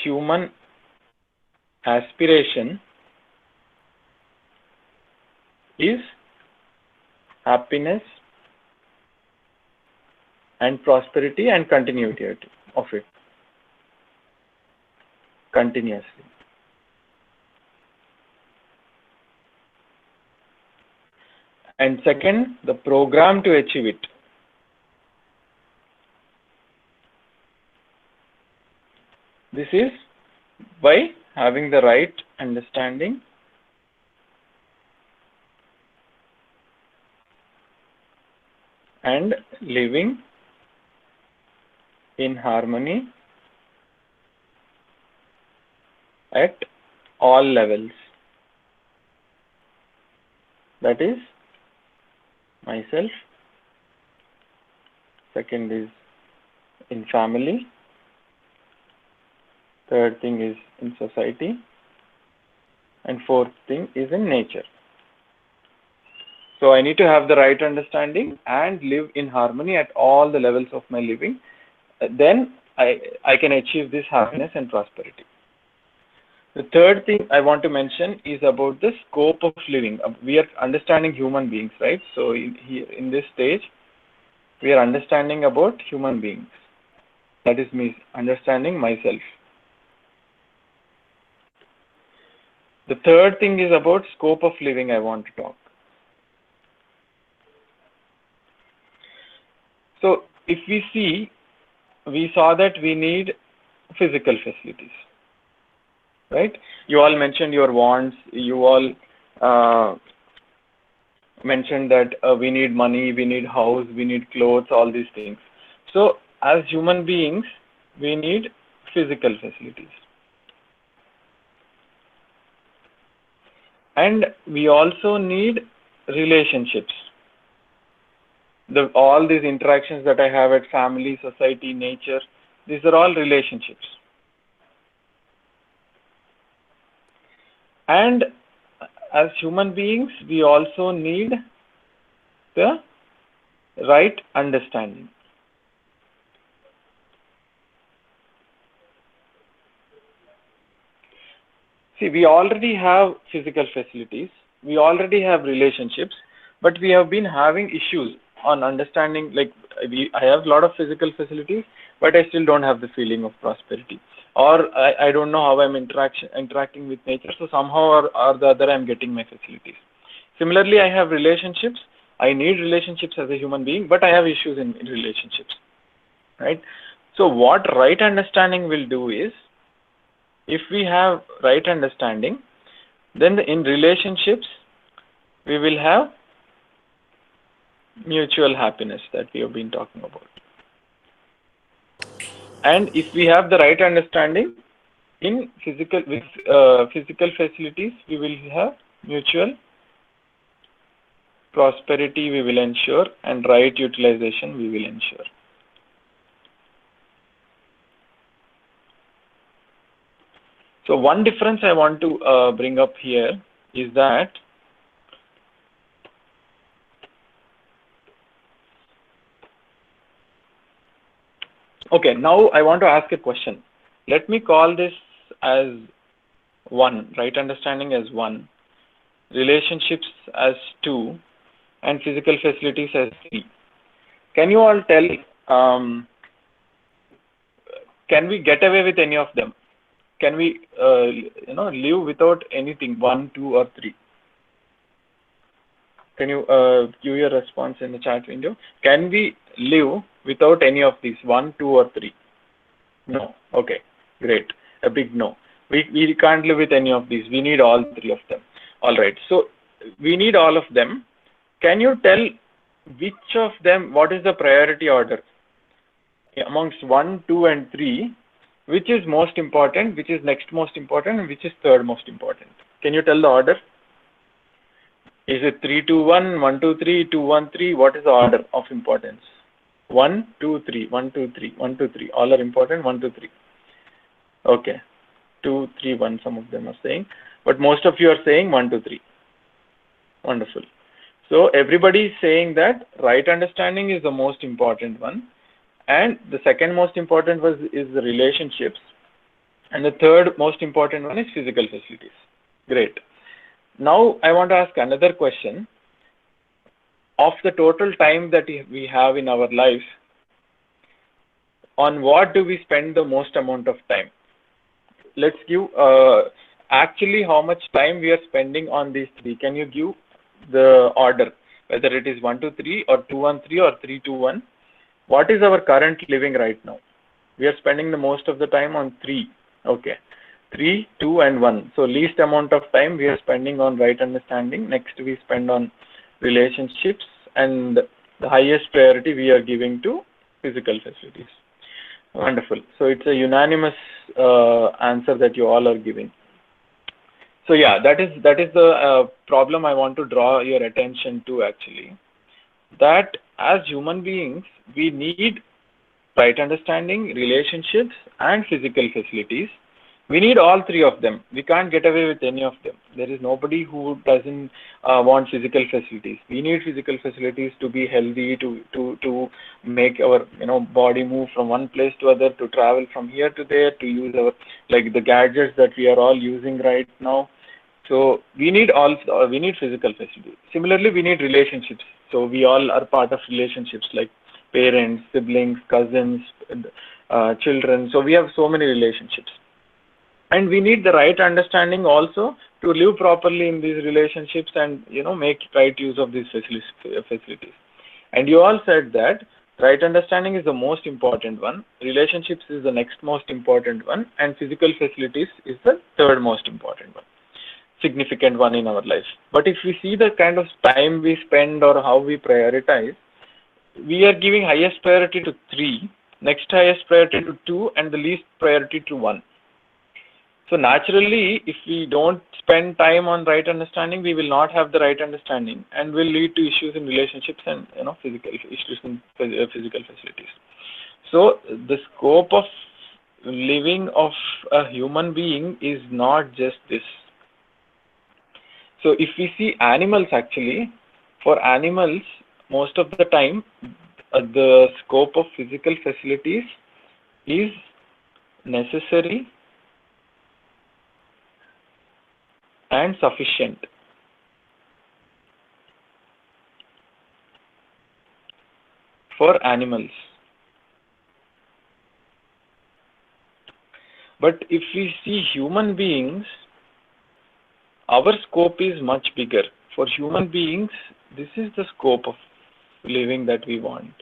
human aspiration is happiness and prosperity and continuity of it continuously. And second, the program to achieve it. This is by having the right understanding and living in harmony at all levels. That is myself. Second is in family. Third thing is in society. And fourth thing is in nature. So I need to have the right understanding and live in harmony at all the levels of my living. Then I can achieve this happiness and prosperity. The third thing I want to mention is about the scope of living. We are understanding human beings, right? So in this stage, we are understanding about human beings. That is me understanding myself. The third thing is about scope of living I want to talk. So if we saw that we need physical facilities, right? You all mentioned your wants. You all mentioned that we need money, we need house, we need clothes, all these things. So as human beings, we need physical facilities. And we also need relationships. All these interactions that I have at family, society, nature, these are all relationships. And as human beings, we also need the right understanding. See, we already have physical facilities, we already have relationships, but we have been having issues on understanding, like I have a lot of physical facilities, but I still don't have the feeling of prosperity. Or I don't know how I'm interacting with nature, so somehow or the other I'm getting my facilities. Similarly, I have relationships. I need relationships as a human being, but I have issues in relationships, right? So what right understanding will do is, if we have right understanding, then in relationships, we will have mutual happiness that we have been talking about. And if we have the right understanding in physical facilities, we will have mutual prosperity we will ensure, and right utilization we will ensure. So one difference I want to bring up here is that okay, now I want to ask a question. Let me call this as 1, right understanding as 1, relationships as 2, and physical facilities as 3. Can you all tell, can we get away with any of them? Can we, live without anything, 1, 2, or 3? Can you give your response in the chat window? Can we live without any of these, 1, 2, or 3? No. Okay, great. A big no. We can't live with any of these. We need all 3 of them. All right. So we need all of them. Can you tell which of them, what is the priority order amongst 1, 2, and 3? Which is most important, which is next most important, and which is third most important? Can you tell the order? Is it 3, 2, 1, 1, 2, 3, 2, 1, 3? What is the order of importance? 1, 2, 3, 1, 2, 3, 1, 2, 3. All are important. 1, 2, 3. Okay. 2, 3, 1. Some of them are saying, but most of you are saying 1, 2, 3. Wonderful. So everybody is saying that right understanding is the most important one, and the second most important is the relationships, and the third most important one is physical facilities. Great. Now I want to ask another question. Of the total time that we have in our life, on what do we spend the most amount of time? Let's give actually how much time we are spending on these three. Can you give the order, whether it is 1, 2, 3 or 2, 1, 3 or 3, 2, 1? What is our current living right now? We are spending the most of the time on 3. Okay. 3, 2 and 1. So least amount of time we are spending on right understanding. Next we spend on relationships, and the highest priority we are giving to physical facilities. Wonderful. So it's a unanimous answer that you all are giving. So yeah, that is the problem I want to draw your attention to actually. That as human beings, we need right understanding, relationships, and physical facilities. We need all three of them. We can't get away with any of them. There is nobody who doesn't want physical facilities. We need physical facilities to be healthy, to make our body move from one place to other, to travel from here to there, to use our like the gadgets that we are all using right now. So we need physical facilities. Similarly, we need relationships. So we all are part of relationships like parents, siblings, cousins, children. So we have so many relationships. And we need the right understanding also to live properly in these relationships and make right use of these facilities. And you all said that right understanding is the most important one, relationships is the next most important one, and physical facilities is the third most important one, significant one in our life. But if we see the kind of time we spend or how we prioritize, we are giving highest priority to 3, next highest priority to 2, and the least priority to 1. So naturally, if we don't spend time on right understanding, we will not have the right understanding, and will lead to issues in relationships and physical issues in physical facilities. So the scope of living of a human being is not just this. So if we see animals, actually, for animals, most of the time, the scope of physical facilities is necessary and sufficient. For animals. But if we see human beings, our scope is much bigger. For human beings, this is the scope of living that we want.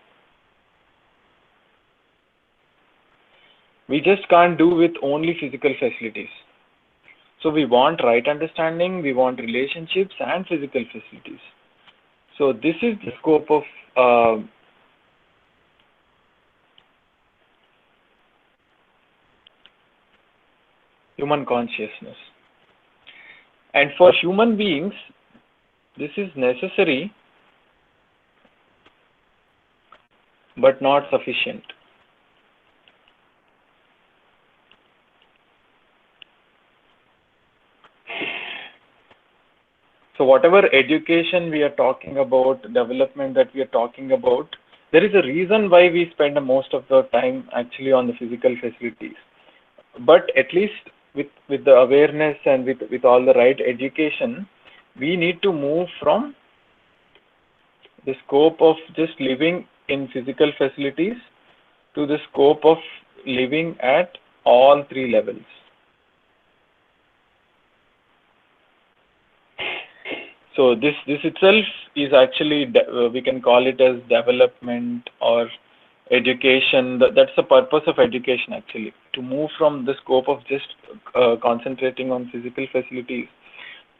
We just can't do with only physical facilities. So we want right understanding, we want relationships and physical facilities. So this is the scope of human consciousness. And for human beings, this is necessary but not sufficient. So whatever education we are talking about, development that we are talking about, there is a reason why we spend most of the time actually on the physical facilities. But at least with the awareness and with all the right education, we need to move from the scope of just living in physical facilities to the scope of living at all 3 levels. So this itself is actually, we can call it as development or education. That's the purpose of education actually, to move from the scope of just concentrating on physical facilities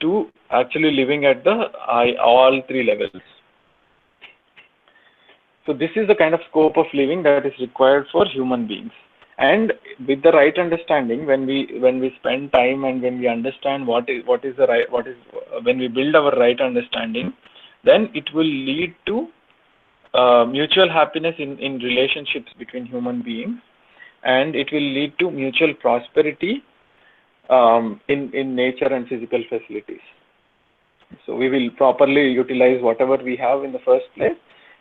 to actually living at the all 3 levels. So this is the kind of scope of living that is required for human beings. And with the right understanding, when we spend time and when we understand when we build our right understanding, then it will lead to mutual happiness in relationships between human beings, and it will lead to mutual prosperity in nature and physical facilities. So we will properly utilize whatever we have in the first place,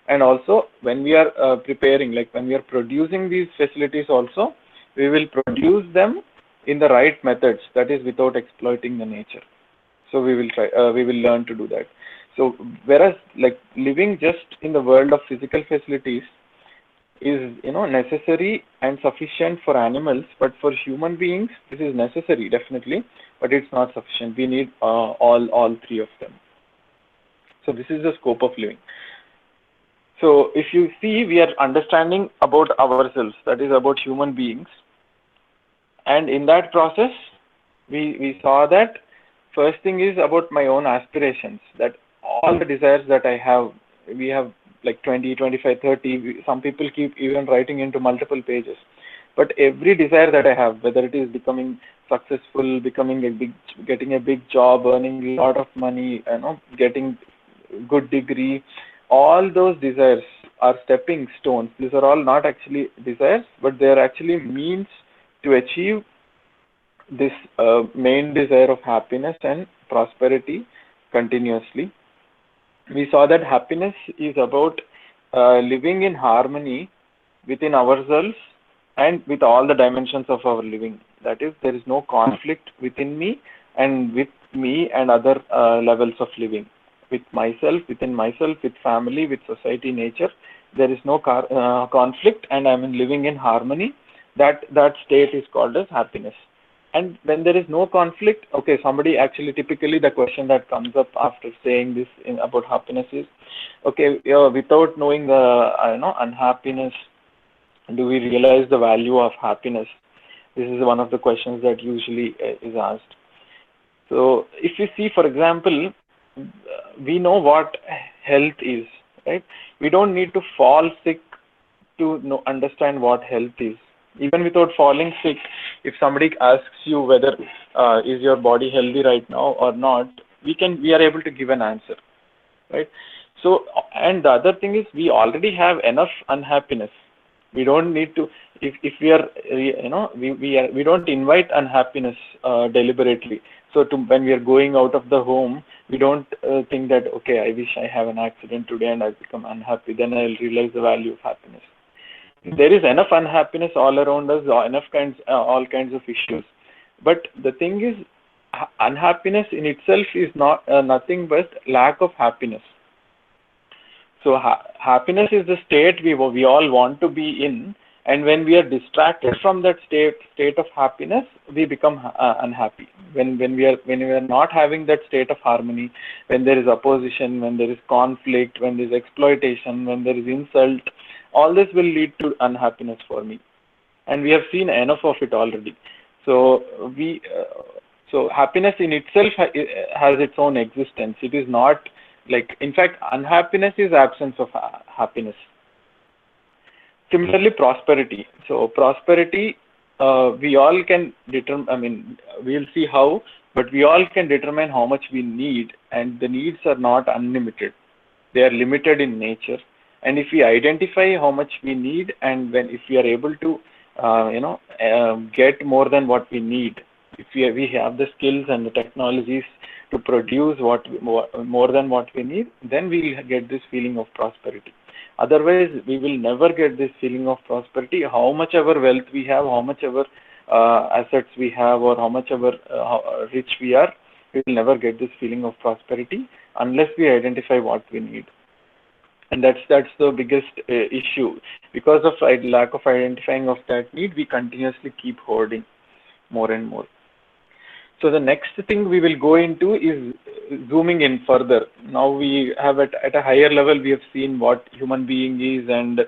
and also when we are preparing, like when we are producing these facilities also, we will produce them in the right methods, that is without exploiting the nature. So we will try, we will learn to do that. So whereas like living just in the world of physical facilities is, you know, necessary and sufficient for animals, but for human beings this is necessary definitely, but it's not sufficient. We need all three of them. So this is the scope of living. So if you see, we are understanding about ourselves, that is about human beings, and in that process we saw that first thing is about my own aspirations, that all the desires that I have, we have like 20, 25, 30, some people keep even writing into multiple pages. But every desire that I have, whether it is becoming successful, getting a big job, earning a lot of money, you know, getting good degree, all those desires are stepping stones. These are all not actually desires, but they are actually means to achieve this main desire of happiness and prosperity continuously. We saw that happiness is about living in harmony within ourselves and with all the dimensions of our living. That is, there is no conflict within me and other levels of living. With myself, within myself, with family, with society, nature, there is no conflict, and I'm living in harmony. That state is called as happiness. And when there is no conflict, okay, somebody actually, typically the question that comes up after saying this about happiness is, okay, without knowing the unhappiness, do we realize the value of happiness? This is one of the questions that usually is asked. So if you see, for example, we know what health is, right? We don't need to fall sick to understand what health is. Even without falling sick, if somebody asks you whether is your body healthy right now or not, we are able to give an answer, right? So, and the other thing is, we already have enough unhappiness. We don't need to, if we are, we don't invite unhappiness deliberately. So when we are going out of the home, we don't think that, okay, I wish I have an accident today and I become unhappy, then I'll realize the value of happiness. There is enough unhappiness all around us, all kinds of issues. But the thing is, unhappiness in itself is not nothing but lack of happiness. So happiness is the state we all want to be in, and when we are distracted from that state of happiness, we become unhappy. When we are not having that state of harmony, when there is opposition, when there is conflict, when there is exploitation, when there is insult, all this will lead to unhappiness for me, and we have seen enough of it already. So so happiness in itself has its own existence. It is not like, in fact, unhappiness is absence of happiness. Similarly, prosperity. So prosperity, we all can determine, I mean, we'll see how, but we all can determine how much we need, and the needs are not unlimited. They are limited in nature. And if we identify how much we need, and if we are able to, get more than what we need, if we have the skills and the technologies to produce more than what we need, then we will get this feeling of prosperity. Otherwise, we will never get this feeling of prosperity. How much ever wealth we have, how much ever assets we have, or how much ever rich we are, we will never get this feeling of prosperity unless we identify what we need. And that's the biggest issue. Because of lack of identifying of that need, we continuously keep hoarding more and more. So the next thing we will go into is zooming in further. Now we have at a higher level, we have seen what human being is and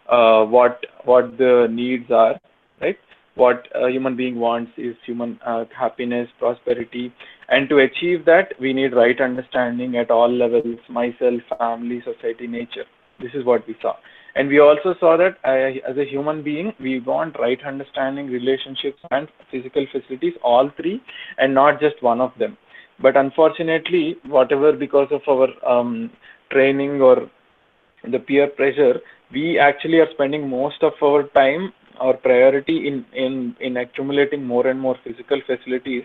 what the needs are, right? What a human being wants is human happiness, prosperity, and to achieve that, we need right understanding at all levels: myself, family, society, nature. This is what we saw. And we also saw that as a human being, we want right understanding, relationships, and physical facilities, all three, and not just one of them. But unfortunately, whatever, because of our training or the peer pressure, we actually are spending most of our time or priority in accumulating more and more physical facilities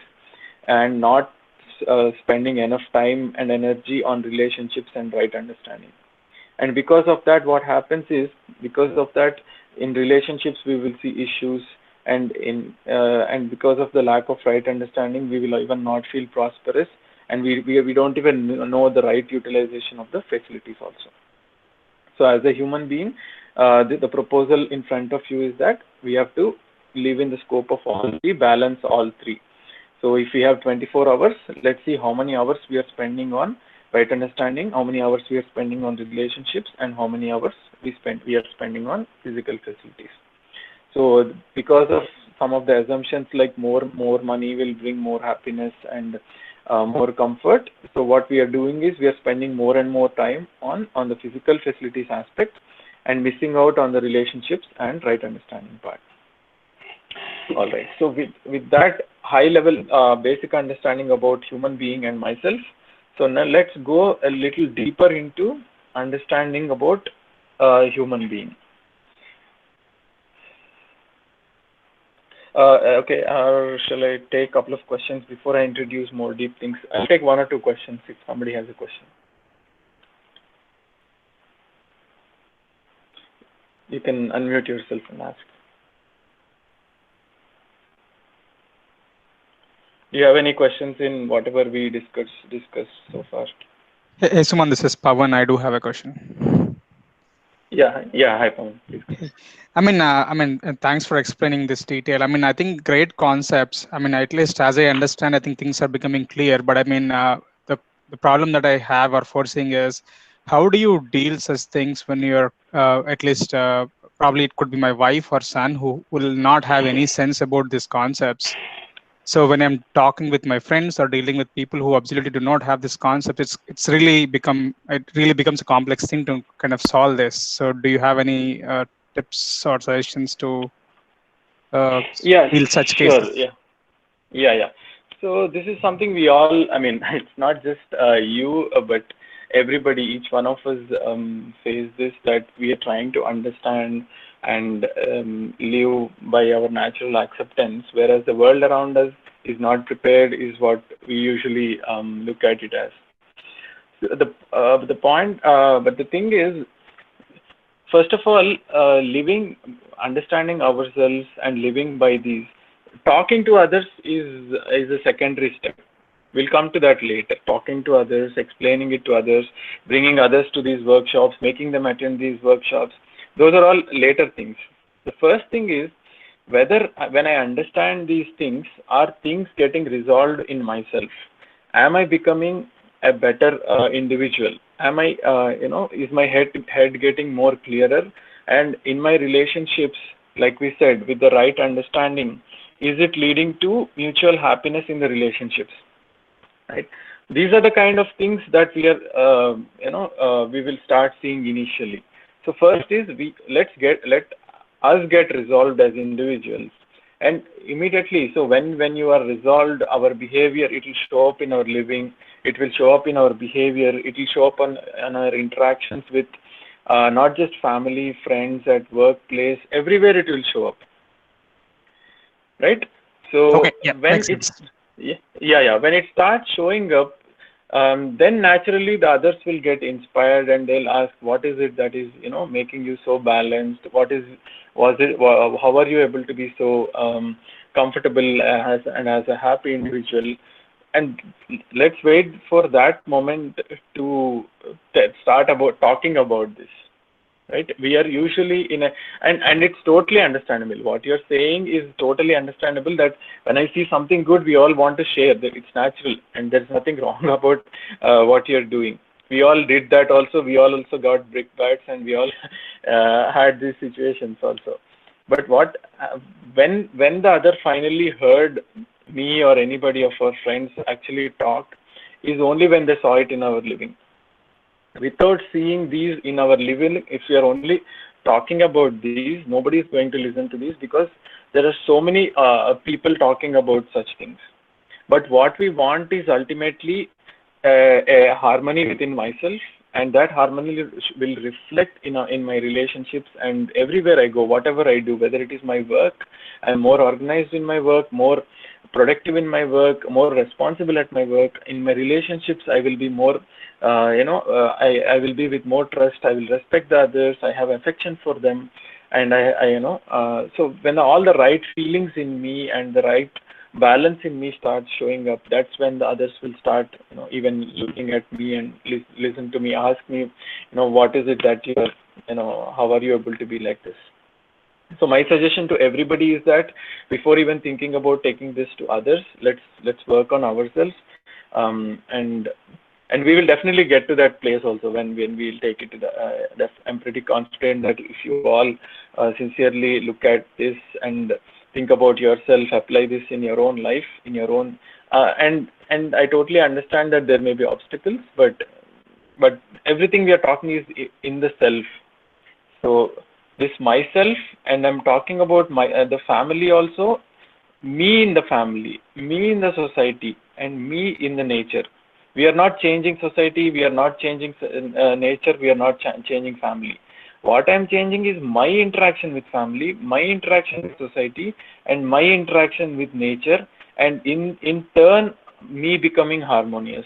and not spending enough time and energy on relationships and right understanding. And because of that, what happens is, because of that, in relationships we will see issues, and because of the lack of right understanding, we will even not feel prosperous, and we don't even know the right utilization of the facilities also. So as a human being, the proposal in front of you is that we have to live in the scope of all three, balance all three. So if we have 24 hours, let's see how many hours we are spending on right understanding, how many hours we are spending on relationships, and how many hours we are spending on physical facilities. So because of some of the assumptions like more money will bring more happiness and more comfort, so what we are doing is we are spending more and more time on the physical facilities aspect and missing out on the relationships and right understanding part. All right, so with that high level basic understanding about human being and myself, so now let's go a little deeper into understanding about human being. Okay, shall I take a couple of questions before I introduce more deep things? I'll take one or two questions if somebody has a question. You can unmute yourself and ask. Do you have any questions in whatever we discussed so far? Hey, Suman, this is Pawan. I do have a question. Yeah, hi, Pawan. Please. I mean, thanks for explaining this detail. I mean, I think great concepts. I mean, at least as I understand, I think things are becoming clear. But I mean, the problem that I have or foreseeing is, how do you deal such things when you're at least probably it could be my wife or son who will not have any sense about these concepts. So when I'm talking with my friends or dealing with people who absolutely do not have this concept, it really becomes a complex thing to kind of solve this. So do you have any tips or suggestions to deal such cases? Sure. Yeah. So this is something we all, I mean, it's not just you, but everybody, each one of us face this, that we are trying to understand and live by our natural acceptance, whereas the world around us is not prepared, is what we usually look at it as. But the thing is, first of all, understanding ourselves and living by these. Talking to others is a secondary step. We'll come to that later. Talking to others, explaining it to others, bringing others to these workshops, making them attend these workshops. Those are all later things. The first thing is whether when I understand these things, are things getting resolved in myself? Am I becoming a better individual? Am I, is my head getting more clearer? And in my relationships, like we said, with the right understanding, is it leading to mutual happiness in the relationships? Right. These are the kind of things that we are, we will start seeing initially. So first is let us get resolved as individuals, and immediately. So when you are resolved, our behavior, it will show up in our living. It will show up in our behavior. It will show up on our interactions with not just family, friends, at workplace, everywhere it will show up. Right. So okay, yeah, when when it starts showing up, then naturally the others will get inspired and they'll ask, what is it that is making you so balanced? How are you able to be so comfortable as a happy individual? And let's wait for that moment to start talking about this. Right? We are usually and it's totally understandable. What you're saying is totally understandable, that when I see something good, we all want to share. That it's natural, and there's nothing wrong about what you're doing. We all did that also. We all also got brick bats, and we all had these situations also. But when the other finally heard me or anybody of our friends actually talk, is only when they saw it in our living. Without seeing these in our living, if we are only talking about these, nobody is going to listen to these, because there are so many people talking about such things. But what we want is ultimately a harmony within myself and that harmony will reflect in my relationships and everywhere I go, whatever I do, whether it is my work. I'm more organized in my work, more productive in my work, more responsible at my work. In my relationships, I will be more, I will be with more trust. I will respect the others. I have affection for them, and so when all the right feelings in me and the right balance in me starts showing up, that's when the others will start, even looking at me and listen to me, ask me, what is it that you're, how are you able to be like this? So my suggestion to everybody is that before even thinking about taking this to others, let's work on ourselves, and we will definitely get to that place also when we'll take it to the. I'm pretty confident that if you all sincerely look at this and think about yourself, apply this in your own life, in your own, and I totally understand that there may be obstacles, but everything we are talking is in the self. So this myself, and I'm talking about the family also, me in the family, me in the society, and me in the nature. We are not changing society, we are not changing nature, we are not changing family. What I'm changing is my interaction with family, my interaction with society, and my interaction with nature, and in turn, me becoming harmonious.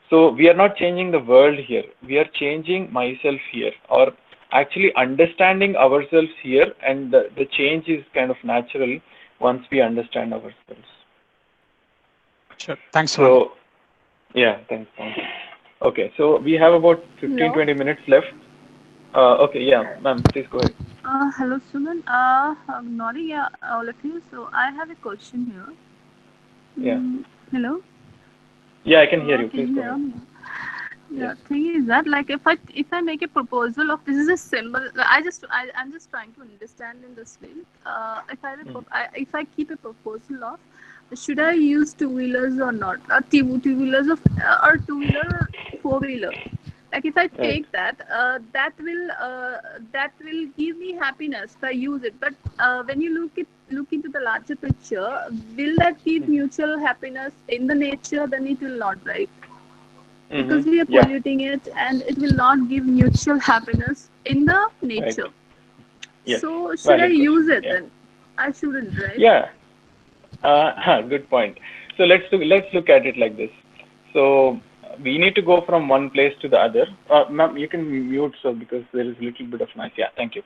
So we are not changing the world here, we are changing myself here, or actually understanding ourselves here, and the change is kind of natural once we understand ourselves. Sure. Thanks, So, Suman. yeah, thanks. Okay, so we have about 15-20 minutes left. Okay, yeah, ma'am, please go ahead. Hello, Suman. Good morning, all of you. So I have a question here. Yeah. Hello. Yeah, I can hear you. Can Please you go hear ahead. me? Yeah. Yes. Thing is that, like, if I make a proposal of, this is a symbol. I'm just trying to understand in this way. If I keep a proposal of, should I use two-wheelers or not? Two-wheelers or two-wheeler, four-wheeler. Like, if I Right. take that, that will give me happiness if I use it. But when you look into the larger picture, will that give mutual happiness in the nature? Then it will not, right? Because we are Yeah, polluting it, and it will not give mutual happiness in the right. nature. Yes. So should I Valid use question. it Yeah. then? I shouldn't, right? Yeah. Good point. So let's look at it like this. So we need to go from one place to the other. Ma'am, you can mute, so because there is a little bit of noise. Yeah, thank you.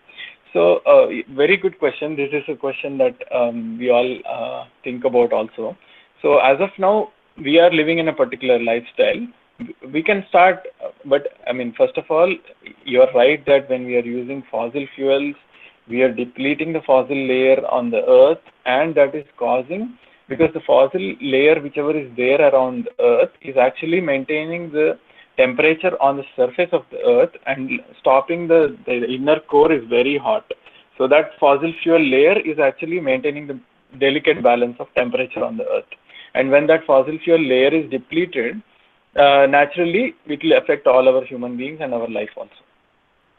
So very good question. This is a question that we all think about also. So as of now, we are living in a particular lifestyle. We can start, but I mean, first of all, you're right that when we are using fossil fuels, we are depleting the fossil layer on the earth, and that is causing, because the fossil layer whichever is there around the earth is actually maintaining the temperature on the surface of the earth, and stopping the inner core is very hot. So that fossil fuel layer is actually maintaining the delicate balance of temperature on the earth. And when that fossil fuel layer is depleted, naturally it will affect all our human beings and our life also.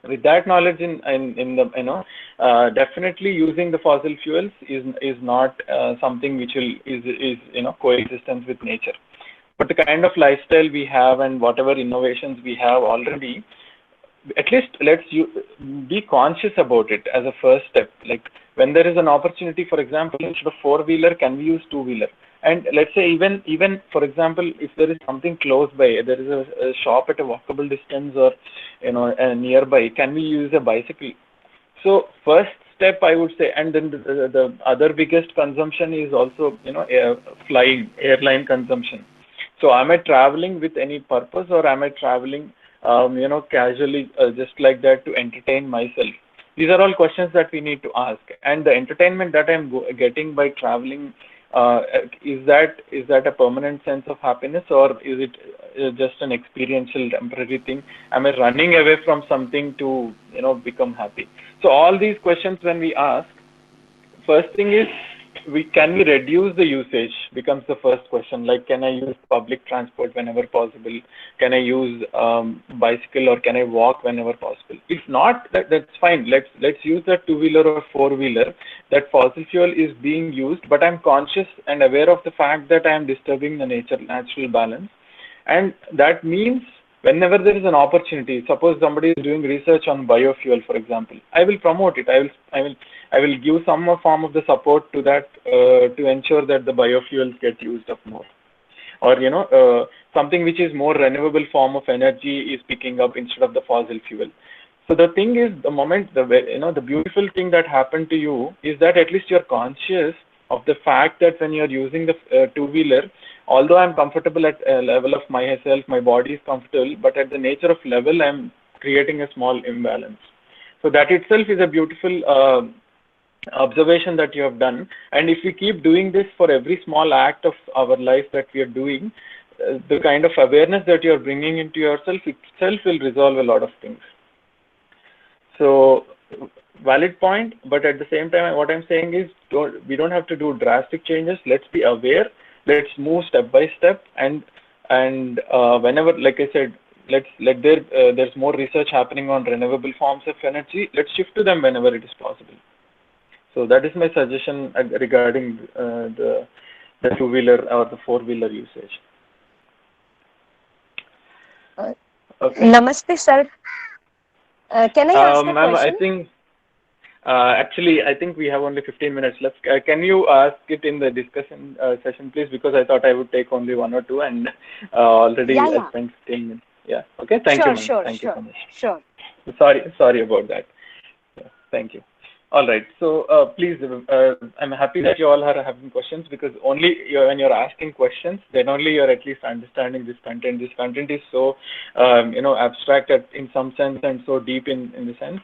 With that knowledge in the definitely using the fossil fuels is not something which is coexistence with nature. But the kind of lifestyle we have and whatever innovations we have already, at least let's be conscious about it as a first step. Like when there is an opportunity, for example, instead of four-wheeler, can we use two-wheeler? And let's say even for example, if there is something close by, there is a shop at a walkable distance, or nearby, can we use a bicycle? So first step, I would say, and then the other biggest consumption is also flying, airline consumption. So am I traveling with any purpose, or am I traveling casually, just like that, to entertain myself? These are all questions that we need to ask. And the entertainment that I'm getting by traveling, is that a permanent sense of happiness, or is it just an experiential temporary thing? Am I running away from something to become happy? So all these questions when we ask, first thing is, can we reduce the usage becomes the first question. Like, can I use public transport whenever possible? Can I use bicycle, or can I walk whenever possible? If not, that's fine. Let's use that two-wheeler or four-wheeler. That fossil fuel is being used, but I'm conscious and aware of the fact that I am disturbing the natural balance. And that means whenever there is an opportunity, suppose somebody is doing research on biofuel, for example, I will promote it. I will give some form of the support to that to ensure that the biofuels get used up more. Or something which is more renewable form of energy is picking up instead of the fossil fuel. So the thing is, the moment the beautiful thing that happened to you is that at least you're conscious of the fact that when you're using the two-wheeler, although I'm comfortable at a level of myself, my body is comfortable, but at the nature of level, I'm creating a small imbalance. So that itself is a beautiful observation that you have done. And if we keep doing this for every small act of our life that we are doing, the kind of awareness that you're bringing into yourself itself will resolve a lot of things. So valid point, but at the same time, what I'm saying is we don't have to do drastic changes. Let's be aware. Let's move step by step, and whenever, like I said, there's more research happening on renewable forms of energy. Let's shift to them whenever it is possible. So that is my suggestion regarding the two-wheeler or the four-wheeler usage. Okay. Namaste, sir. Can I ask a ma'am, question? I think actually I think we have only 15 minutes left. Can you ask it in the discussion session, please? Because I thought I would take only one or two, and already I spent 15 minutes. Yeah. Okay. Thank you, ma'am. Thank you so much. Sure. Sorry about that. Yeah, thank you. All right. So please, I'm happy that you all are having questions, because only when you're asking questions, then only you're at least understanding this content. This content is so, abstract in some sense and so deep in the sense.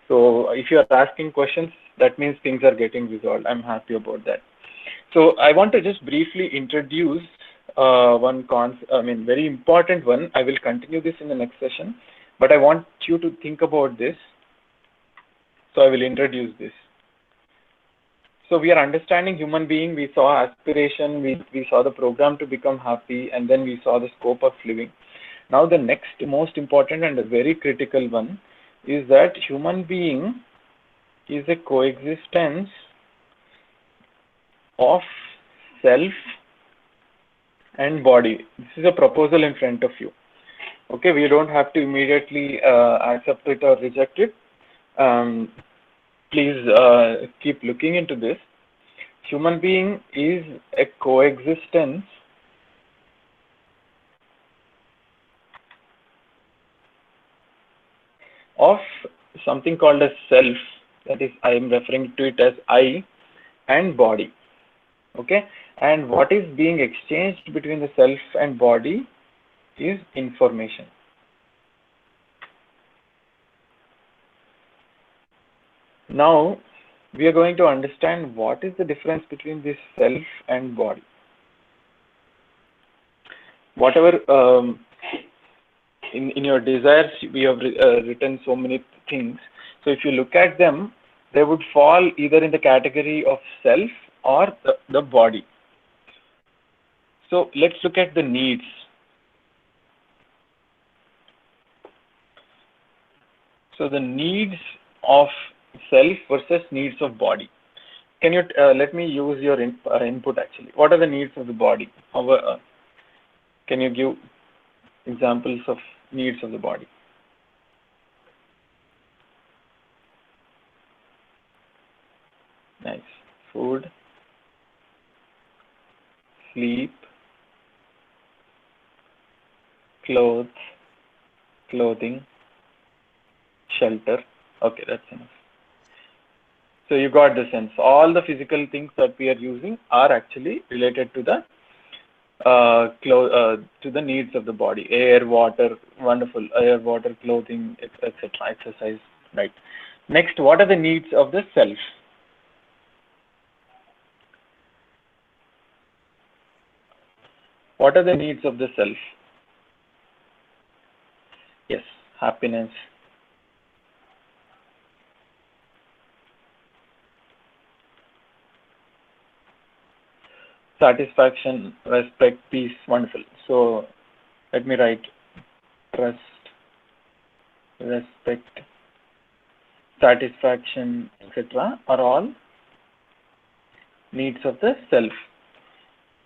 So if you're asking questions, that means things are getting resolved. I'm happy about that. So I want to just briefly introduce one concept, very important one. I will continue this in the next session, but I want you to think about this. So I will introduce this. So we are understanding human being. We saw aspiration. We saw the program to become happy, and then we saw the scope of living. Now the next most important and a very critical one is that human being is a coexistence of self and body. This is a proposal in front of you. Okay, we don't have to immediately accept it or reject it. Please keep looking into this. Human being is a coexistence of something called as self, that is, I am referring to it as I, and body. Okay, and what is being exchanged between the self and body is information. Now, we are going to understand what is the difference between this self and body. Whatever in your desires, we have written so many things. So if you look at them, they would fall either in the category of self or the body. So let's look at the needs. So the needs of self versus needs of body. Can you let me use your input actually? What are the needs of the body? Can you give examples of needs of the body? Nice. Food, sleep, clothing, shelter. Okay, that's enough. So you got the sense. All the physical things that we are using are actually related to the needs of the body. Air, water, wonderful. Air, water, clothing, etc. Exercise, right? Next, what are the needs of the self? What are the needs of the self? Yes, happiness, satisfaction, respect, peace. Wonderful. So let me write trust, respect, satisfaction, etc. are all needs of the self.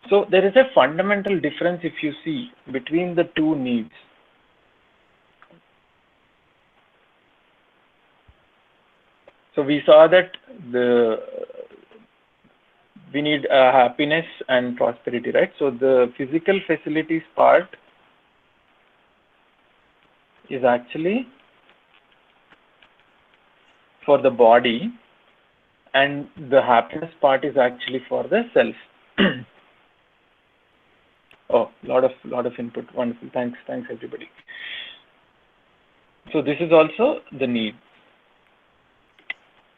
So there is a fundamental difference, if you see, between the two needs. So we saw that we need happiness and prosperity, right? So the physical facilities part is actually for the body, and the happiness part is actually for the self. Oh, lot of input. Wonderful. Thanks everybody. So this is also the need.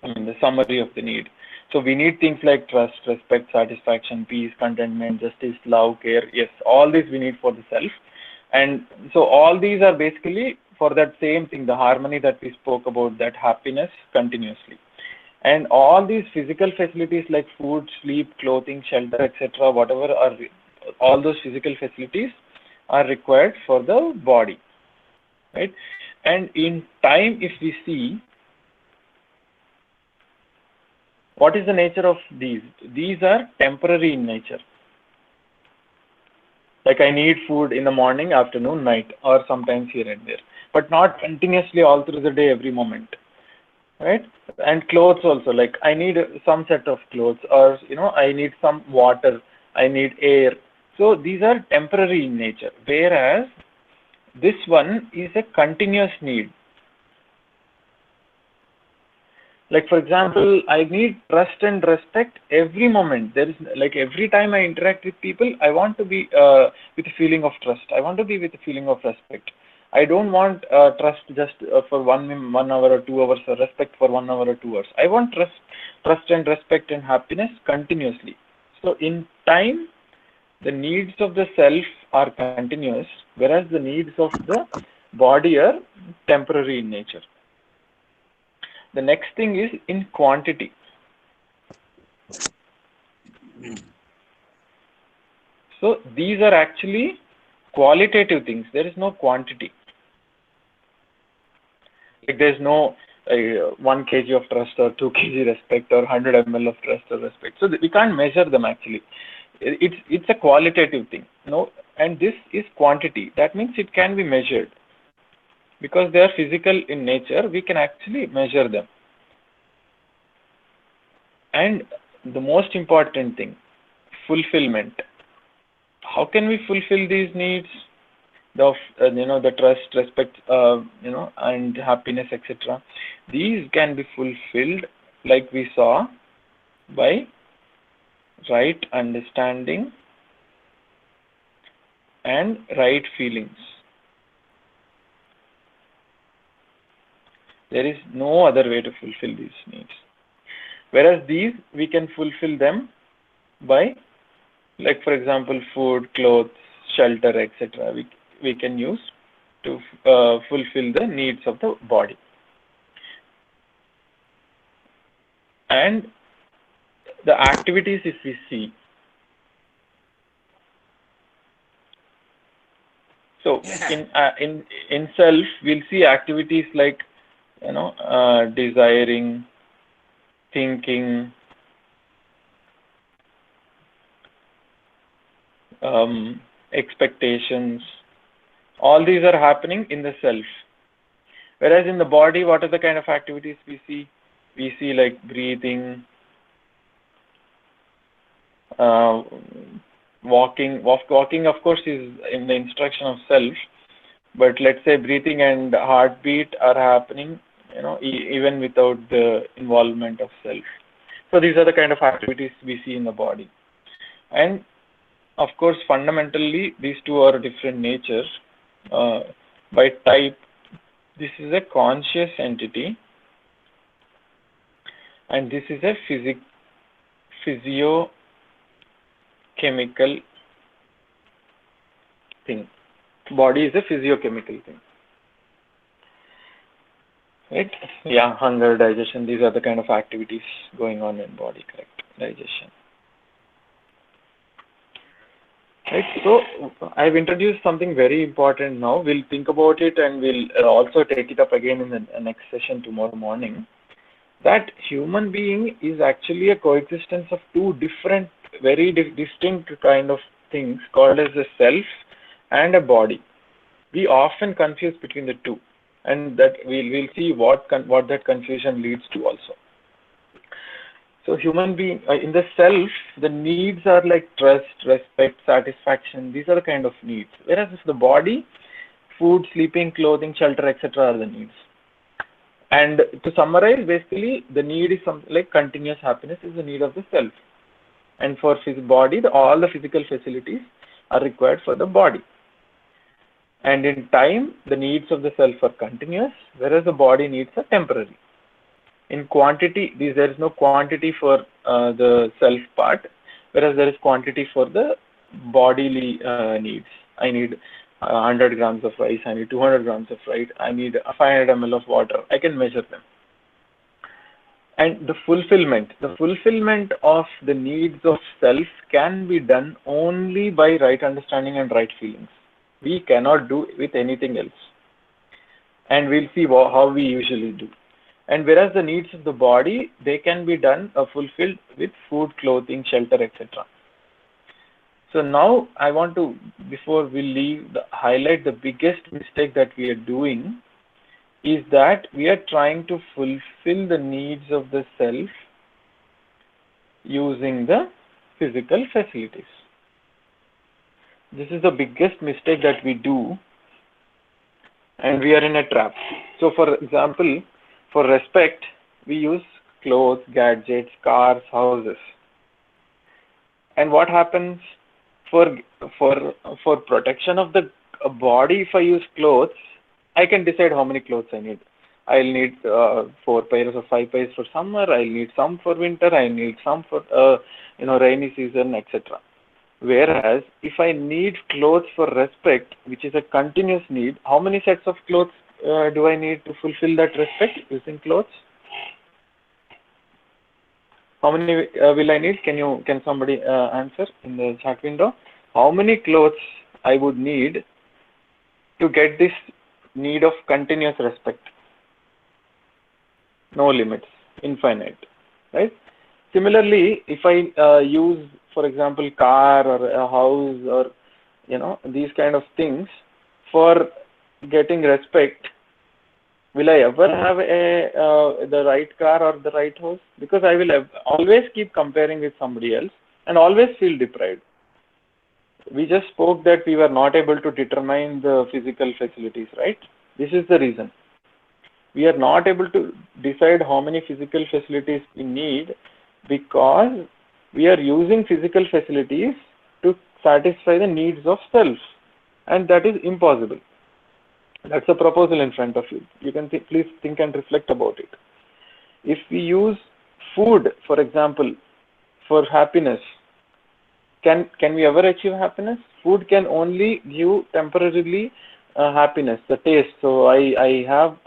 I mean, the summary of the need. So we need things like trust, respect, satisfaction, peace, contentment, justice, love, care. Yes, all these we need for the self. And so all these are basically for that same thing, the harmony that we spoke about, that happiness continuously. And all these physical facilities like food, sleep, clothing, shelter, etc., whatever are, all those physical facilities are required for the body, right? And in time, if we see, what is the nature of these? These are temporary in nature. Like I need food in the morning, afternoon, night, or sometimes here and there, but not continuously all through the day, every moment, right? And clothes also, like I need some set of clothes, or I need some water, I need air. So these are temporary in nature, whereas this one is a continuous need. Like for example, I need trust and respect every moment. There is like every time I interact with people, I want to be with a feeling of trust. I want to be with a feeling of respect. I don't want trust just for 1 hour or 2 hours, or respect for 1 hour or 2 hours. I want trust and respect and happiness continuously. So in time, the needs of the self are continuous, whereas the needs of the body are temporary in nature. The next thing is in quantity. So these are actually qualitative things. There is no quantity. Like there is no 1 kg of trust or 2 kg respect or 100 ml of trust or respect. So we can't measure them actually. It's a qualitative thing. No, and this is quantity. That means it can be measured. Because they are physical in nature, we can actually measure them. And the most important thing, fulfillment. How can we fulfill these needs? The trust, respect, and happiness, etc. These can be fulfilled, like we saw, by right understanding and right feelings. There is no other way to fulfill these needs. Whereas these, we can fulfill them by, like for example, food, clothes, shelter, etc. We can use to fulfill the needs of the body. And the activities, if we see, so in self, we'll see activities like desiring, thinking, expectations. All these are happening in the self. Whereas in the body, what are the kind of activities we see? We see like breathing, walking. Walking, of course, is in the instruction of self. But let's say breathing and heartbeat are happening, even without the involvement of self. So these are the kind of activities we see in the body. And of course, fundamentally, these two are different natures. By type, this is a conscious entity, and this is a physiochemical thing. Body is a physiochemical thing. Right? Yeah, hunger, digestion, these are the kind of activities going on in body, correct? Digestion. Right, so I've introduced something very important now. We'll think about it and we'll also take it up again in the next session tomorrow morning. That human being is actually a coexistence of two different, very distinct kind of things called as a self and a body. We often confuse between the two, and that we'll see what that confusion leads to also. So human being, in the self, the needs are like trust, respect, satisfaction. These are the kind of needs. Whereas if the body, food, sleeping, clothing, shelter, etc. are the needs. And to summarize, basically, the need is something like continuous happiness is the need of the self. And for his body, all the physical facilities are required for the body. And in time, the needs of the self are continuous, whereas the body needs are temporary. In quantity, there is no quantity for the self part, whereas there is quantity for the bodily needs. I need 100 grams of rice, I need 200 grams of rice, I need 500 ml of water. I can measure them. And the fulfillment of the needs of self can be done only by right understanding and right feelings. We cannot do with anything else. And we'll see how we usually do. And whereas the needs of the body, they can be done fulfilled with food, clothing, shelter, etc. So now I want to, before we leave, highlight the biggest mistake that we are doing is that we are trying to fulfill the needs of the self using the physical facilities. This is the biggest mistake that we do, and we are in a trap. So for example, for respect, we use clothes, gadgets, cars, houses. And what happens for protection of the body? If I use clothes, I can decide how many clothes I need. I'll need 4 pairs or 5 pairs for summer. I'll need some for winter. I need some for rainy season, etc. Whereas if I need clothes for respect, which is a continuous need, how many sets of clothes do I need to fulfill that respect using clothes? How many will I need? Can somebody answer in the chat window? How many clothes I would need to get this need of continuous respect? No limits, infinite, right? Similarly, if I use, for example, car or a house or these kind of things for getting respect, will I ever have the right car or the right house? Because I will always keep comparing with somebody else and always feel deprived. We just spoke that we were not able to determine the physical facilities, right? This is the reason. We are not able to decide how many physical facilities we need because we are using physical facilities to satisfy the needs of self, and that is impossible. That's a proposal in front of you. You can please think and reflect about it. If we use food, for example, for happiness, can we ever achieve happiness? Food can only give temporarily happiness, the taste. So I have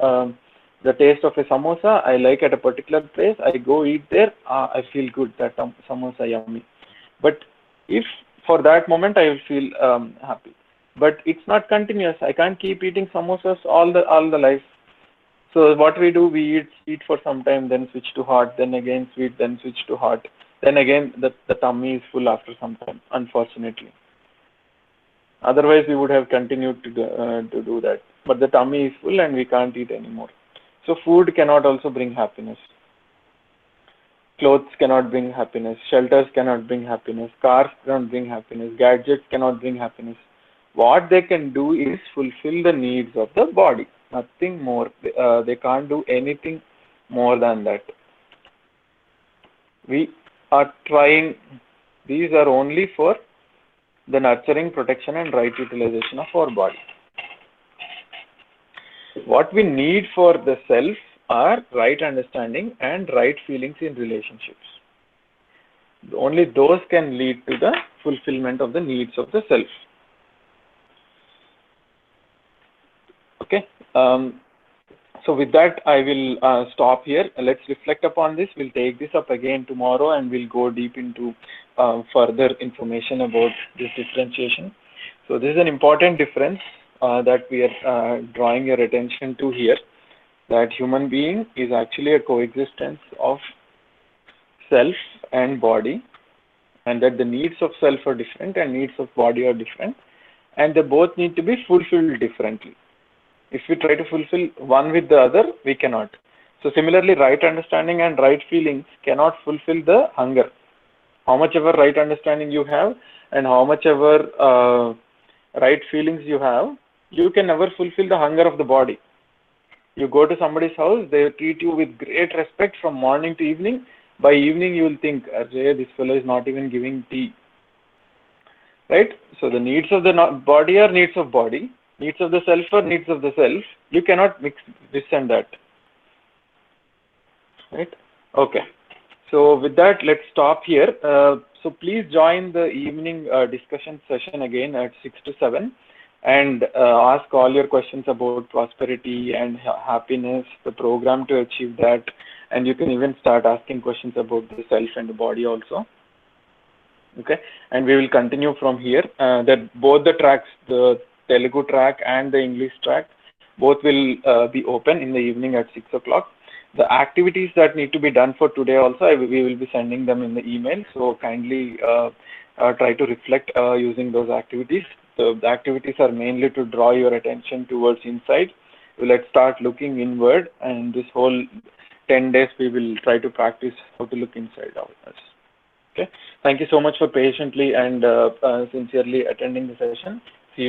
the taste of a samosa I like at a particular place. I go eat there. I feel good, that samosa yummy. But if for that moment I will feel happy. But it's not continuous. I can't keep eating samosas all the life. So what we do, we eat for some time, then switch to hot, then again sweet, then switch to hot. Then again, the tummy is full after some time, unfortunately. Otherwise, we would have continued to do that. But the tummy is full and we can't eat anymore. So food cannot also bring happiness. Clothes cannot bring happiness. Shelters cannot bring happiness. Cars cannot bring happiness. Gadgets cannot bring happiness. What they can do is fulfill the needs of the body. Nothing more. They can't do anything more than that. We are trying. These are only for the nurturing, protection, and right utilization of our body. What we need for the self are right understanding and right feelings in relationships. Only those can lead to the fulfillment of the needs of the self. Okay. So with that, I will stop here. Let's reflect upon this. We'll take this up again tomorrow and we'll go deep into further information about this differentiation. So this is an important difference that we are drawing your attention to here, that human being is actually a coexistence of self and body, and that the needs of self are different and needs of body are different, and they both need to be fulfilled differently. If we try to fulfill one with the other, we cannot. So similarly, right understanding and right feelings cannot fulfill the hunger. How much ever right understanding you have and how much ever right feelings you have, you can never fulfill the hunger of the body. You go to somebody's house, they treat you with great respect from morning to evening. By evening, you will think, this fellow is not even giving tea. Right? So the needs of the body are needs of body, needs of the self are needs of the self. You cannot mix this and that. Right? Okay. So with that, let's stop here. So please join the evening discussion session again at 6 to 7 and ask all your questions about prosperity and happiness, the program to achieve that. And you can even start asking questions about the self and the body also. Okay, and we will continue from here. That both the tracks, the Telugu track and the English track, both will be open in the evening at 6 o'clock. The activities that need to be done for today also, we will be sending them in the email. So kindly try to reflect using those activities. So the activities are mainly to draw your attention towards inside. Let's start looking inward, and this whole 10 days we will try to practice how to look inside of us. Okay. Thank you so much for patiently and sincerely attending the session.